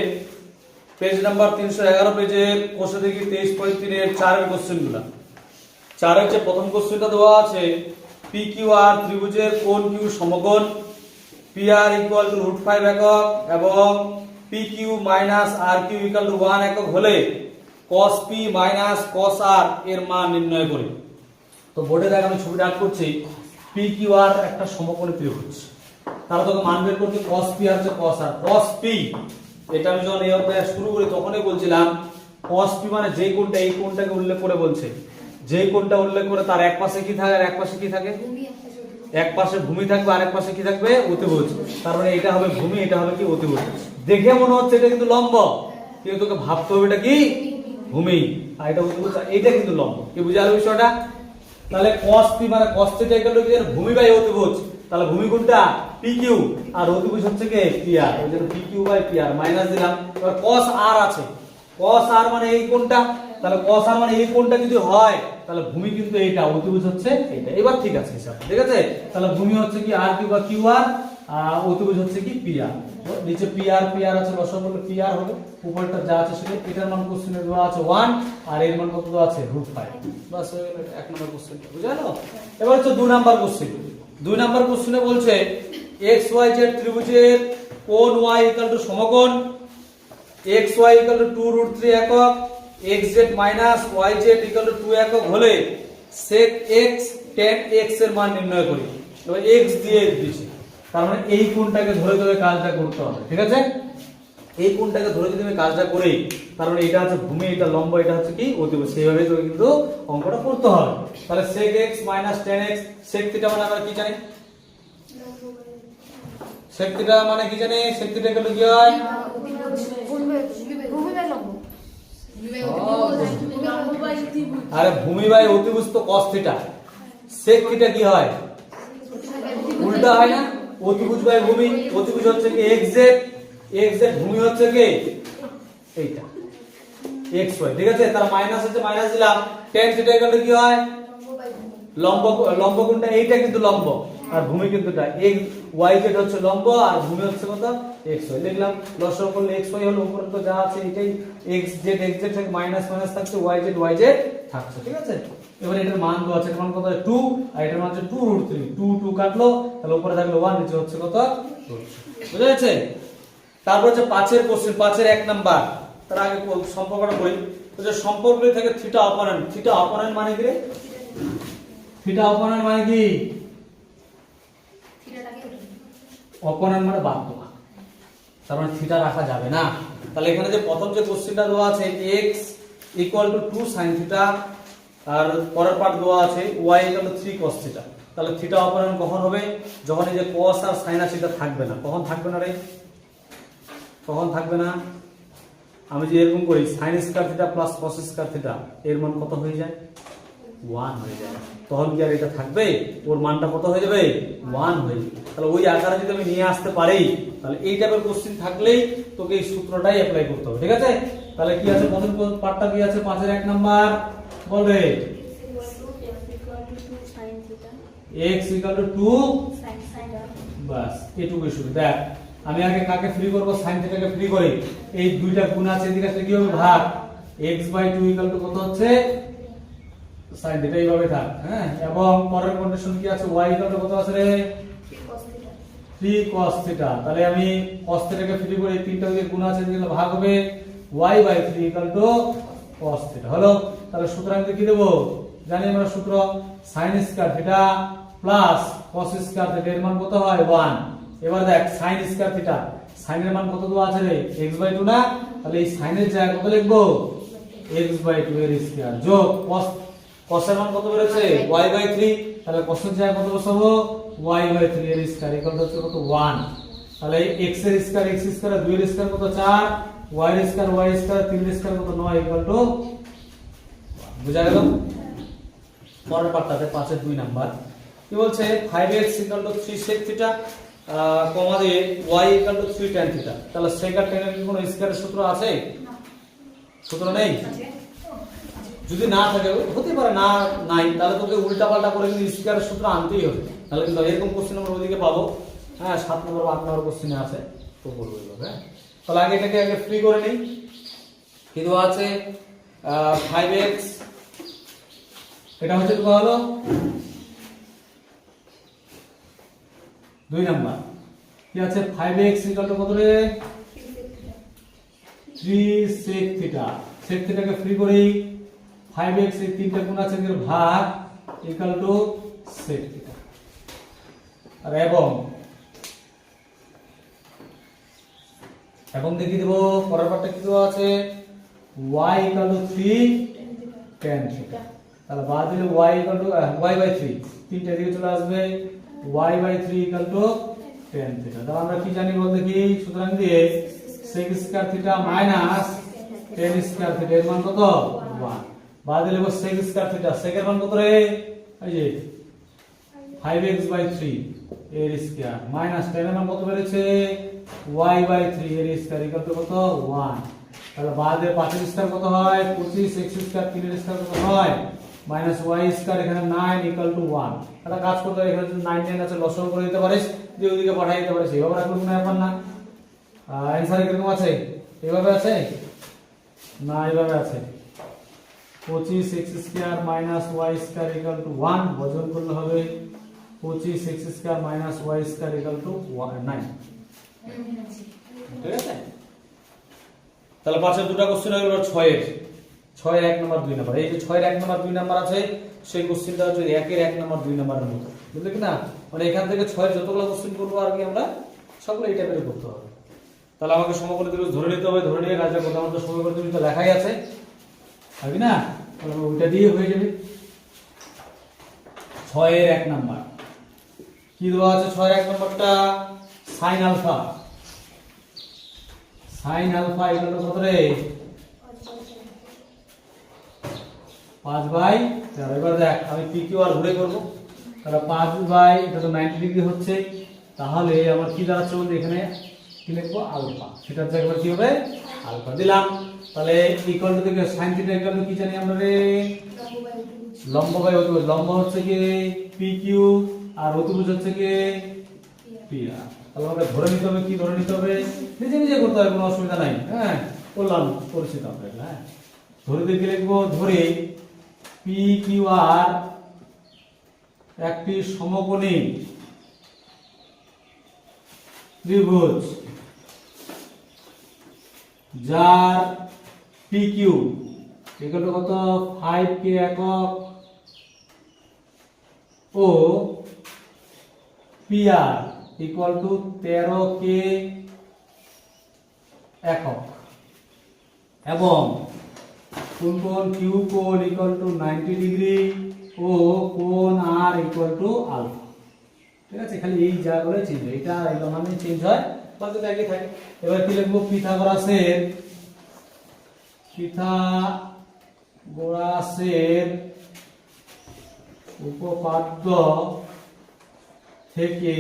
S1: পেজ নাম্বার 311 পেজের কোশ্চেন দেখি 23.3 এর 4 এর কোশ্চেনগুলো 4 এর যে প্রথম কোশ্চেনটা দেওয়া আছে PQR ত্রিভুজের কোণ Q সমকোণ PR = √5 একক এবং PQ - RQ = 1 একক হলে cos P - cos R এর মান নির্ণয় করি তো বোর্ডে দেখ আমি ছবিটা আঁক করছি PQR একটা সমকোণী ত্রিভুজ তাহলে তোকে মান বের করতে cos P আর cos R cos P এটা আমি যখন এই অধ্যায় শুরু করি তখনই বলছিলাম cos P মানে যে কোণটা এই কোণটাকে উল্লেখ করে বলছে যে কোণটা উল্লেখ করে তার এক পাশে কি থাকে আর এক পাশে কি থাকে এক পাশে ভূমি থাকবে আর এক পাশে কি থাকবে অতিভুজ তার মানে এটা হবে ভূমি এটা হবে কি অতিভুজ দেখে মনে হচ্ছে এটা কিন্তু লম্ব কিন্তু তোকে ভাবতে হবে এটা কি ভূমি আর এটা অতিভুজ এটা কিন্তু লম্ব কি বুঝালো বিষয়টা তাহলে cos p মানে cos θ ইকুয়াল টু কি ভূমি বাই অতিভুজ তাহলে ভূমি কোণটা PQ আর অতিভুজ হচ্ছে কি PR এই জন্য PQ বাই PR মাইনাস দিলাম এবার cos R আছে cos R মানে এই কোণটা তাহলে cos R মানে এই কোণটা যদি হয় তাহলে ভূমি কিন্তু এইটা অতিভুজ হচ্ছে এটা এবার ঠিক আছে হিসাব ঠিক আছে তাহলে ভূমি হচ্ছে কি RQ বা QR আর অতিভুজ হচ্ছে কি PR নিচে PR আছে লসাগু করলে PR হবে উপরটা যা আছে সেটা এটার মান কোশ্চেনে দেওয়া আছে 1 আর এর মান কত দেওয়া আছে √5 বাস হয়ে গেল এক নম্বর কোশ্চেন বুঝালো এবার হচ্ছে 2 নাম্বার কোশ্চেন 2 নাম্বার কোশ্চেনে বলছে XYZ ত্রিভুজের কোণ Y = সমকোণ XY = 2√3 একক XZ - YZ = 2 একক হলে sec x tan x এর মান নির্ণয় করি এবার x দিয়ে দিয়েছি তার মানে এই কোণটাকে ধরে ধরে কাজটা করতে হবে ঠিক আছে এই কোণটাকে ধরে যদি আমি কাজটা করি তার মানে এটা হচ্ছে ভূমি এটা লম্ব এটা হচ্ছে কি অতিভুজ সেইভাবে তোকে কিন্তু অঙ্কটা করতে হবে তাহলে sec x - tan x sec θ মানে আমরা কি জানি sec θ মানে কি জানি sec θ কে কি হয় আরে ভূমি বাই অতিভুজ তো cos θ sec θ কি হয় উল্টা হয় না অতিভুজ বাই ভূমি অতিভুজ হচ্ছে কি xz ভূমি হচ্ছে কি এইটা xy ঠিক আছে তার মাইনাস হচ্ছে মাইনাস দিলাম tan θ কি হয় লম্ব কোণটা এইটা কিন্তু লম্ব আর ভূমি কিন্তু এটা x y z হচ্ছে লম্ব আর ভূমি হচ্ছে কত x y লিখলাম লসাগু করলে x y হলো উপরে তো যা আছে এটাই x z থেকে মাইনাস মাইনাস থাকছে y z থাকছে ঠিক আছে। এবারে এটার মান দেওয়া আছে এটার মান কত 2 আর এটার মান হচ্ছে 2√3 2 2 কাটলো তাহলে উপরে থাকলো 1 নিচে হচ্ছে কত বুঝা যাচ্ছে। তারপর হচ্ছে 5 এর কোশ্চেন 5 এর 1 নাম্বার তার আগে সম্পর্কটা বলি তো যে সম্পর্কগুলি থেকে থিটা অপোনেন্ট মানে কি রে থিটা অপোনেন্ট মানে কি অপোনেন্ট মানে বাদ দেওয়া তার মানে থিটা রাখা যাবে না। তাহলে এখানে যে প্রথম যে কোশ্চেনটা দেওয়া আছে x = 2 sin থিটা আর পরের পার্ট দেওয়া আছে y = 3 cos থিটা। তাহলে থিটা অপোনেন্ট কখন হবে যখন এই যে cos আর sin আর থিটা থাকবে না। কখন থাকবে না রে কখন থাকবে না আমি যে এরকম করি sin square theta plus cos square theta এর মান কত হয়ে যায় 1 হয়ে যায় তখন কি আর এটা থাকবে ওর মানটা কত হয়ে যাবে 1 হয়ে যাবে। তাহলে ওই আকারে যদি আমি নিয়ে আসতে পারি তাহলে এই টাইপের কোশ্চেন থাকলেই তোকে এই সূত্রটাই অ্যাপ্লাই করতে হবে ঠিক আছে। তাহলে কি আছে প্রথম পার্টটা কি আছে 5 এর 1 নাম্বার বলবে x = 2 বাস এটুকুই শুধু দেখ আমি আগে কাকে ফ্রি করব sin থিটাকে ফ্রি করি এই দুইটা গুণ আছে এদিকে আসলে কি হবে ভাগ x/2 কত হচ্ছে sin থিটা এইভাবে থাক হ্যাঁ। এবং পরের কন্ডিশন কি আছে y কত আছে রে 3 cos থিটা। তাহলে আমি cos থিটাকে ফ্রি করে এই তিনটা দিকে গুণ আছে এদিকে ভাগ হবে y/3 cos থিটা হলো। তাহলে সুতরাং কি দেব জানি আমরা সূত্র sin square theta plus cos square theta এর মান কত হয় 1। এবার দেখ sin স্কয়ার থিটা sin এর মান কত দেওয়া আছে রে x/2 না তাহলে এই sin এর জায়গায় কত লিখবো x/2 এর স্কয়ার যোগ cos এর মান কত বেরোছে y/3 তাহলে cos এর জায়গায় কত বসাবো y/3 এর স্কয়ার ইকুয়াল হচ্ছে কত 1। তাহলে x এর স্কয়ার x স্কয়ার 2 এর স্কয়ার কত 4 y এর স্কয়ার y স্কয়ার 3 এর স্কয়ার কত 9 ইকুয়াল টু বুঝা গেল। পরের পার্টটাতে 5 এর 2 নাম্বার কি বলছে 5x = 3 sec থিটা কমা দিয়ে y = 3 tan থিটা। তাহলে sec আর tan এর কি কোনো স্কয়ারের সূত্র আছে সূত্র নেই যদি না থাকে হতে পারে না নাই তাহলে তোকে উল্টা পাল্টা করে কিন্তু স্কয়ারের সূত্র আনতেই হবে তাহলে কিন্তু এরকম কোশ্চেন আমরা ওইদিকে পাবো হ্যাঁ 7 নম্বর 8 নম্বর কোশ্চেনে আছে তো বলবো এইভাবে হ্যাঁ। তাহলে আগে এটাকে আগে ফ্রি করে নেই কি দেওয়া আছে 5x এটা হচ্ছে কত হলো 2 নাম্বার কি আছে 5x = কত রে 3 sec থিটা sec থিটাকে ফ্রি করি 5x এই তিনটা গুণ আছে এর ভাগ ইকুয়াল টু sec থিটা আর এবং দেখিয়ে দেব পরের পার্টটা কি দেওয়া আছে y = 3 tan থিটা। তাহলে বাদ দিলে y/3 তিনটা দিকে চলে আসবে y/3 = tan থিটা। তাহলে আমরা কি জানি বল দেখি সুতরাং দিয়ে sec square theta minus tan square theta এর মান কত 1 বাদ দিলে sec স্কয়ার থিটা sec এর মান কত রে এই যে 5x/3 এর স্কয়ার মাইনাস tan এর মান কত বেরিয়েছে y/3 এর স্কয়ার ইকুয়াল টু কত 1। তাহলে বাদ দিয়ে 5 এর স্কয়ার কত হয় 25 x স্কয়ার 3 এর স্কয়ার কত হয় মাইনাস y স্কয়ার এখানে 9 ইকুয়াল টু 1। এটা কাজ করতে হয় এখানে 9 9 আছে লসাগু করে দিতে পারিস দিয়ে ওইদিকে পাঠিয়ে দিতে পারিস এইভাবে রাখলে কোনো ব্যাপার না। অ্যানসার কিরকম আছে এইভাবে আছে না এইভাবে আছে 25 x square minus y square equal to 1 বর্জন করলে হবে 25 x square minus y square equal to 9 ঠিক আছে। তাহলে পাশের দুটো কোশ্চেন হলো 6 এর 1 নাম্বার 2 নাম্বার এই যে 6 এর 1 নাম্বার 2 নাম্বার আছে সেই কোশ্চেনটা হচ্ছে 1 এর 1 নাম্বার 2 নাম্বারের মতো বুঝলে কি না মানে এখান থেকে 6 এর যতগুলো কোশ্চেন করব আর কি আমরা সবগুলো এই টাইপের করতে হবে। তাহলে আমাকে সমকোণী ত্রিভুজ ধরে নিতে হবে ধরে নিয়ে কাজটা করতে আমাদের সমকোণী ত্রিভুজ তো লেখাই আছে হবে না তাহলে ওইটা দিয়ে হয়ে যাবে। 6 এর 1 নাম্বার কি দেওয়া আছে 6 এর 1 নাম্বারটা sin আলফা ইকুয়াল কত রে 5/13। এবার দেখ আমি PQ আর ঘুরে করব তাহলে 5 এটা তো 90 ডিগ্রি হচ্ছে তাহলে আমার কি দাঁড়াচ্ছে বলতে এখানে কি লিখবো আলফা সেটার জায়গায় কি হবে আলফা দিলাম। তাহলে ইকুয়াল টু থেকে sin থিটা ইকুয়াল টু কি জানি আমরা রে লম্ব বাই লম্ব হচ্ছে কি PQ আর অতিভুজ হচ্ছে কি পি আর। তাহলে আমাকে ধরে নিতে হবে, কি ধরে নিতে হবে, নিজে নিজে করতে হবে, কোনো অসুবিধা নাই। হ্যাঁ, করলাম, পরিচিত আমরা। হ্যাঁ, ধরে দেখে লিখবো, ধরে পি কিউ আর একটি সমকোণী ত্রিভুজ যার পি কিউ ইকুয়াল টু কত 5k একক ও P R equal to 13k একক এবং কোণ কিউ কোণ ইকুয়াল টু 90 ডিগ্রি ও কোণ আর ইকুয়াল টু আলফা। ঠিক আছে, খালি এই জায়গাগুলো চেঞ্জ হয়, এটা এগুলো মানে চেঞ্জ হয়, বাকি তো একই থাকে। এবার কি লিখবো, পিথাগোরাসের উপপাদ্য থেকে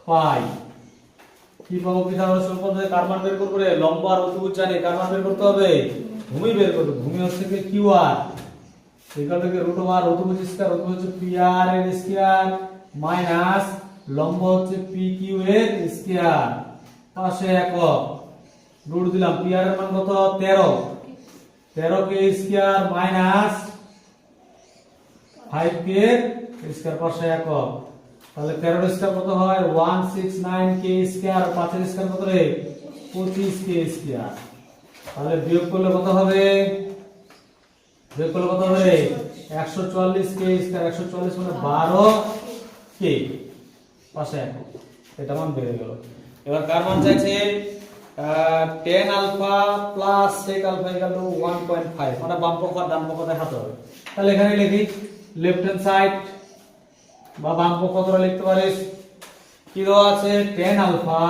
S1: পাই কি পাবো, পিথাগোরাসের উপপাদ্য থেকে কার মান বের করব রে, লম্ব আর অতিভুজ জানি, কার মান বের করতে হবে, ভূমি বের করতে। ভূমি হচ্ছে কি Q R equal to root over অতিভুজ স্কয়ার, অতিভুজ হচ্ছে পি আর এর স্কয়ার মাইনাস লম্ব হচ্ছে পি কিউ এর স্কয়ার, পাশে একক রুট দিলাম। পি আর এর মান কত 13k square minus 5k square, পাশে একক। তাহলে 13 এর স্কয়ার কত হয় 169k স্কয়ার, 5 এর স্কয়ার কত রে 25k স্কয়ার। তাহলে বিয়োগ করলে কত হবে, 144k স্কয়ার, 144 মানে 12k, পাশে একক। এটা মান বেড়ে গেল। এবার কার মান চাইছে, tan alpha plus sec alpha equal to 1.5, মানে বাম পক্ষ আর ডান পক্ষ দেখাতে হবে। তাহলে এখানে লিখি লেফট হ্যান্ড সাইড বা বাম পক্ষ তোরা লিখতে পারিস, কি দেওয়া আছে tan alpha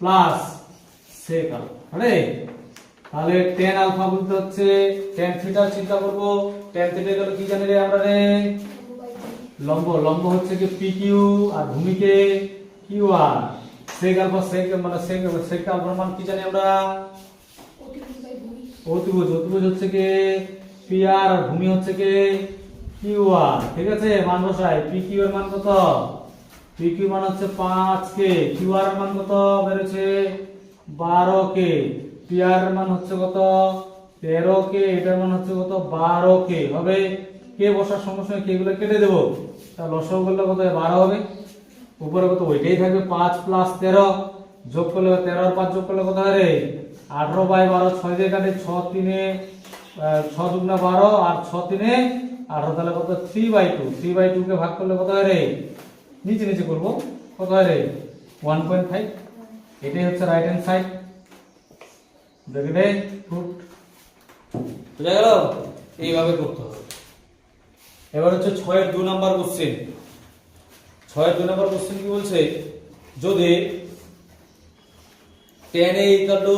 S1: plus sec alpha. তাহলে tan আলফা বলতে হচ্ছে tan থিটা, চিন্তা করব tan থিটা গেল কি জানি রে আমরা রে, লম্ব। লম্ব হচ্ছে কি P Q R ভূমিকে Q R, sec alpha sec মানে sec আলফার মান কি জানি আমরা, অতিভুজ। অতিভুজ হচ্ছে কি পি আর আর ভূমি হচ্ছে কি কিউ আর। ঠিক আছে, মান বসাই। পি কিউ এর মান কত, পি কিউ মান হচ্ছে 5k, কিউ আর এর মান কত বেরোছে 12k, পি আর এর মান হচ্ছে কত 13k, এটার মান হচ্ছে কত 12k হবে। কে বসার সঙ্গে সঙ্গে কে গুলো কেটে দেবো, তাহলে লসাগু করলে কত 12 হবে, উপরে কত ওইটাই থাকবে 5 প্লাস 13, যোগ করলে 13 আর 5 যোগ করলে কত হয় রে 18/12, 6 দিয়ে কাটে 6 3 6 দুগুণা 12 আর 6 3 18, তাহলে কত 3/2, 3/2 কে ভাগ করলে কত হয় রে, নিচে নিচে করব, কত হয় রে 1.5। এটাই হচ্ছে রাইট হ্যান্ড সাইড। দেখে দে ফুট, বুঝা গেল, এইভাবে করতে হবে। এবার হচ্ছে 6 এর 2 নাম্বার কোশ্চেন। 6 এর 2 নাম্বার কোশ্চেন কি বলছে, যদি tan a equal to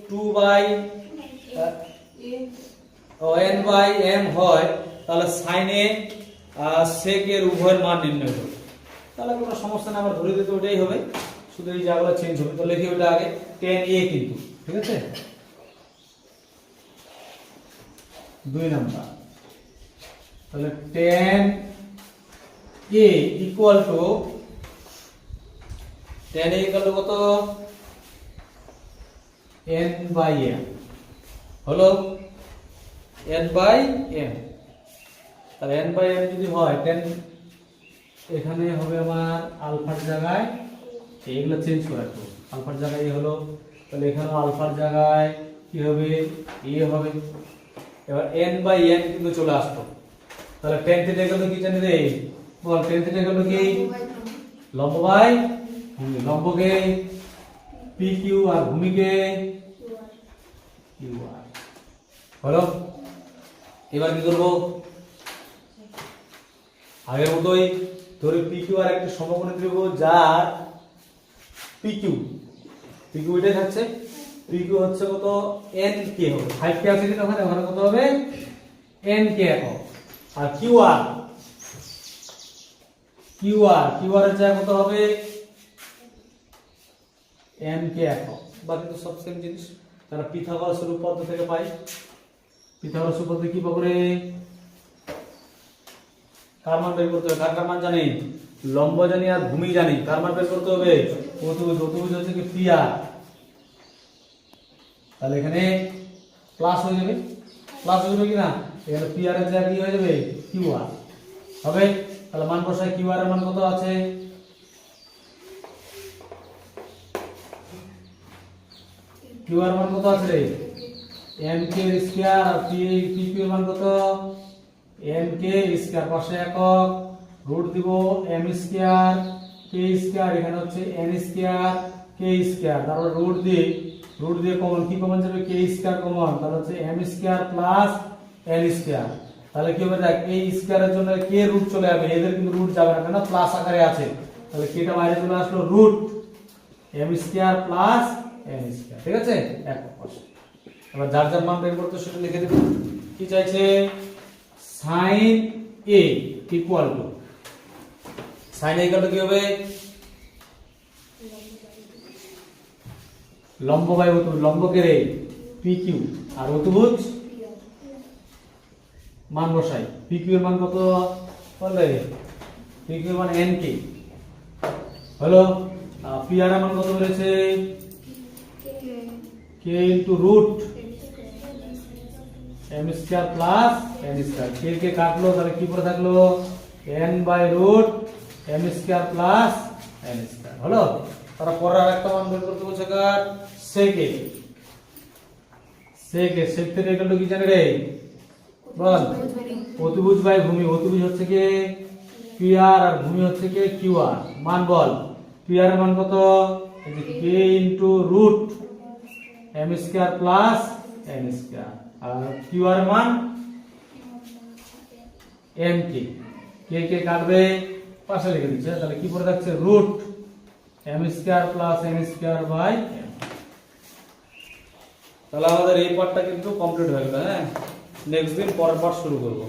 S1: 2/n/m হয়, তাহলে sin a sec এর উভয়ের মান নির্ণয় করো। তাহলে কোনো সমস্যা না, আমার ধরে দিতে ওটাই হবে, শুধু এই জায়গাগুলো চেঞ্জ হবে। তো লিখি ওটা আগে tan a, কিন্তু ঠিক আছে 2 নাম্বার। তাহলে tan a ইকুয়াল টু কত n/m হলো n/m। তাহলে n/m যদি হয় tan, এখানে হবে আমার আলফার জায়গায় এইগুলো চেঞ্জ করে রাখবো, আলফার জায়গায় হলো, তাহলে এখানে আলফার জায়গায় কি হবে a হবে। এবার n/n কিন্তু চলে আসতো, তাহলে tan থিটা গেল কি জানি রে, বল tan থিটা গেল কি লম্ব বাই ভূমি, লম্বকে P Q R ভূমিকে Q R হলো। এবার কি করব, আগের মতোই ধরে পি কিউ আর একটা সমকোণী ত্রিভুজ যার পি কিউ এটাই থাকছে, পি কিউ হচ্ছে কত n k হবে, 5k আছে কিন্তু ওখানে, ওখানে কত হবে n k একক। আর কিউ আর এর জায়গা কত হবে n k একক, বাকি তো সব সেম জিনিস। তারা পিথাগোরাসের উপপাদ্য থেকে পাই, পিথাগোরাসের উপপাদ্য কি পাবো রে, কার মান বের করতে হবে? কার মান জানি? লম্ব জানি আর ভূমি জানি। কার মান বের করতে হবে? অতিভুজ। অতিভুজ হচ্ছে কি পি আর। তাহলে এখানে প্লাস হয়ে যাবে, প্লাস হয়ে যাবে কি না? এখানে পি আর এর জায়গায় কি হয়ে যাবে? কিউ আর হবে। তাহলে মান বসাই, কিউ আর এর মান কত আছে? কিউ আর মান কত আছে রে? এম কে স্কয়ার আর পি কিউ এর মান কত? এম কে স্কয়ার, পাশে একক রুট দিব এম স্কয়ার কে স্কয়ার, এখানে হচ্ছে এন স্কয়ার কে স্কয়ার, তারপর রুট দিয়ে কমন, কি কমন যাবে? কে স্কয়ার কমন, তাহলে হচ্ছে M square plus N square. তাহলে কি হবে? দেখ, এই স্কয়ারের জন্য কে রুট চলে যাবে, এদের কিন্তু রুট যাবে না, কেন? প্লাস আকারে আছে। তাহলে কেটা বাইরে চলে আসলো, root M square plus N square. ঠিক আছে, এক পাশে। এবার যার যার মান বের করতে সেটা লিখে দেব। কি চাইছে? sin a equal to, sin a equal to কি হবে? লম্ব বাই অতিভুজ, লম্ব কে রে? পি কিউ, আর অতিভুজ মান বসাই। পি কিউ এর মান কত বললে? পি কিউ এর মান এন কে হলো। পি আর এর মান কত বলেছে? K into root M square plus N square. K k কাটলো, তাহলে কি পড়ে থাকলো? N by root M square plus N square হলো। তারা পরের আরেকটা মান বের করতে বলছে, কার? সেকে। সেকে সেক থেকে ইকুয়াল টু কি জানি রে? বল। অতিভুজ বাই ভূমি। অতিভুজ হচ্ছে কি পি আর, আর ভূমি হচ্ছে কি কিউ আর। মান বল। পি আর এর মান কত? এই যে k into root M square plus N square, আর কিউ আর মান এম কে। কে কে কাটবে, পাশে লিখে দিচ্ছে। তাহলে কি পড়ে থাকছে? Root M square plus N square by M. তাহলে আমাদের এই পার্টটা কিন্তু কমপ্লিট হয়ে গেল। হ্যাঁ, নেক্সট দিন পরের পার্ট শুরু করব।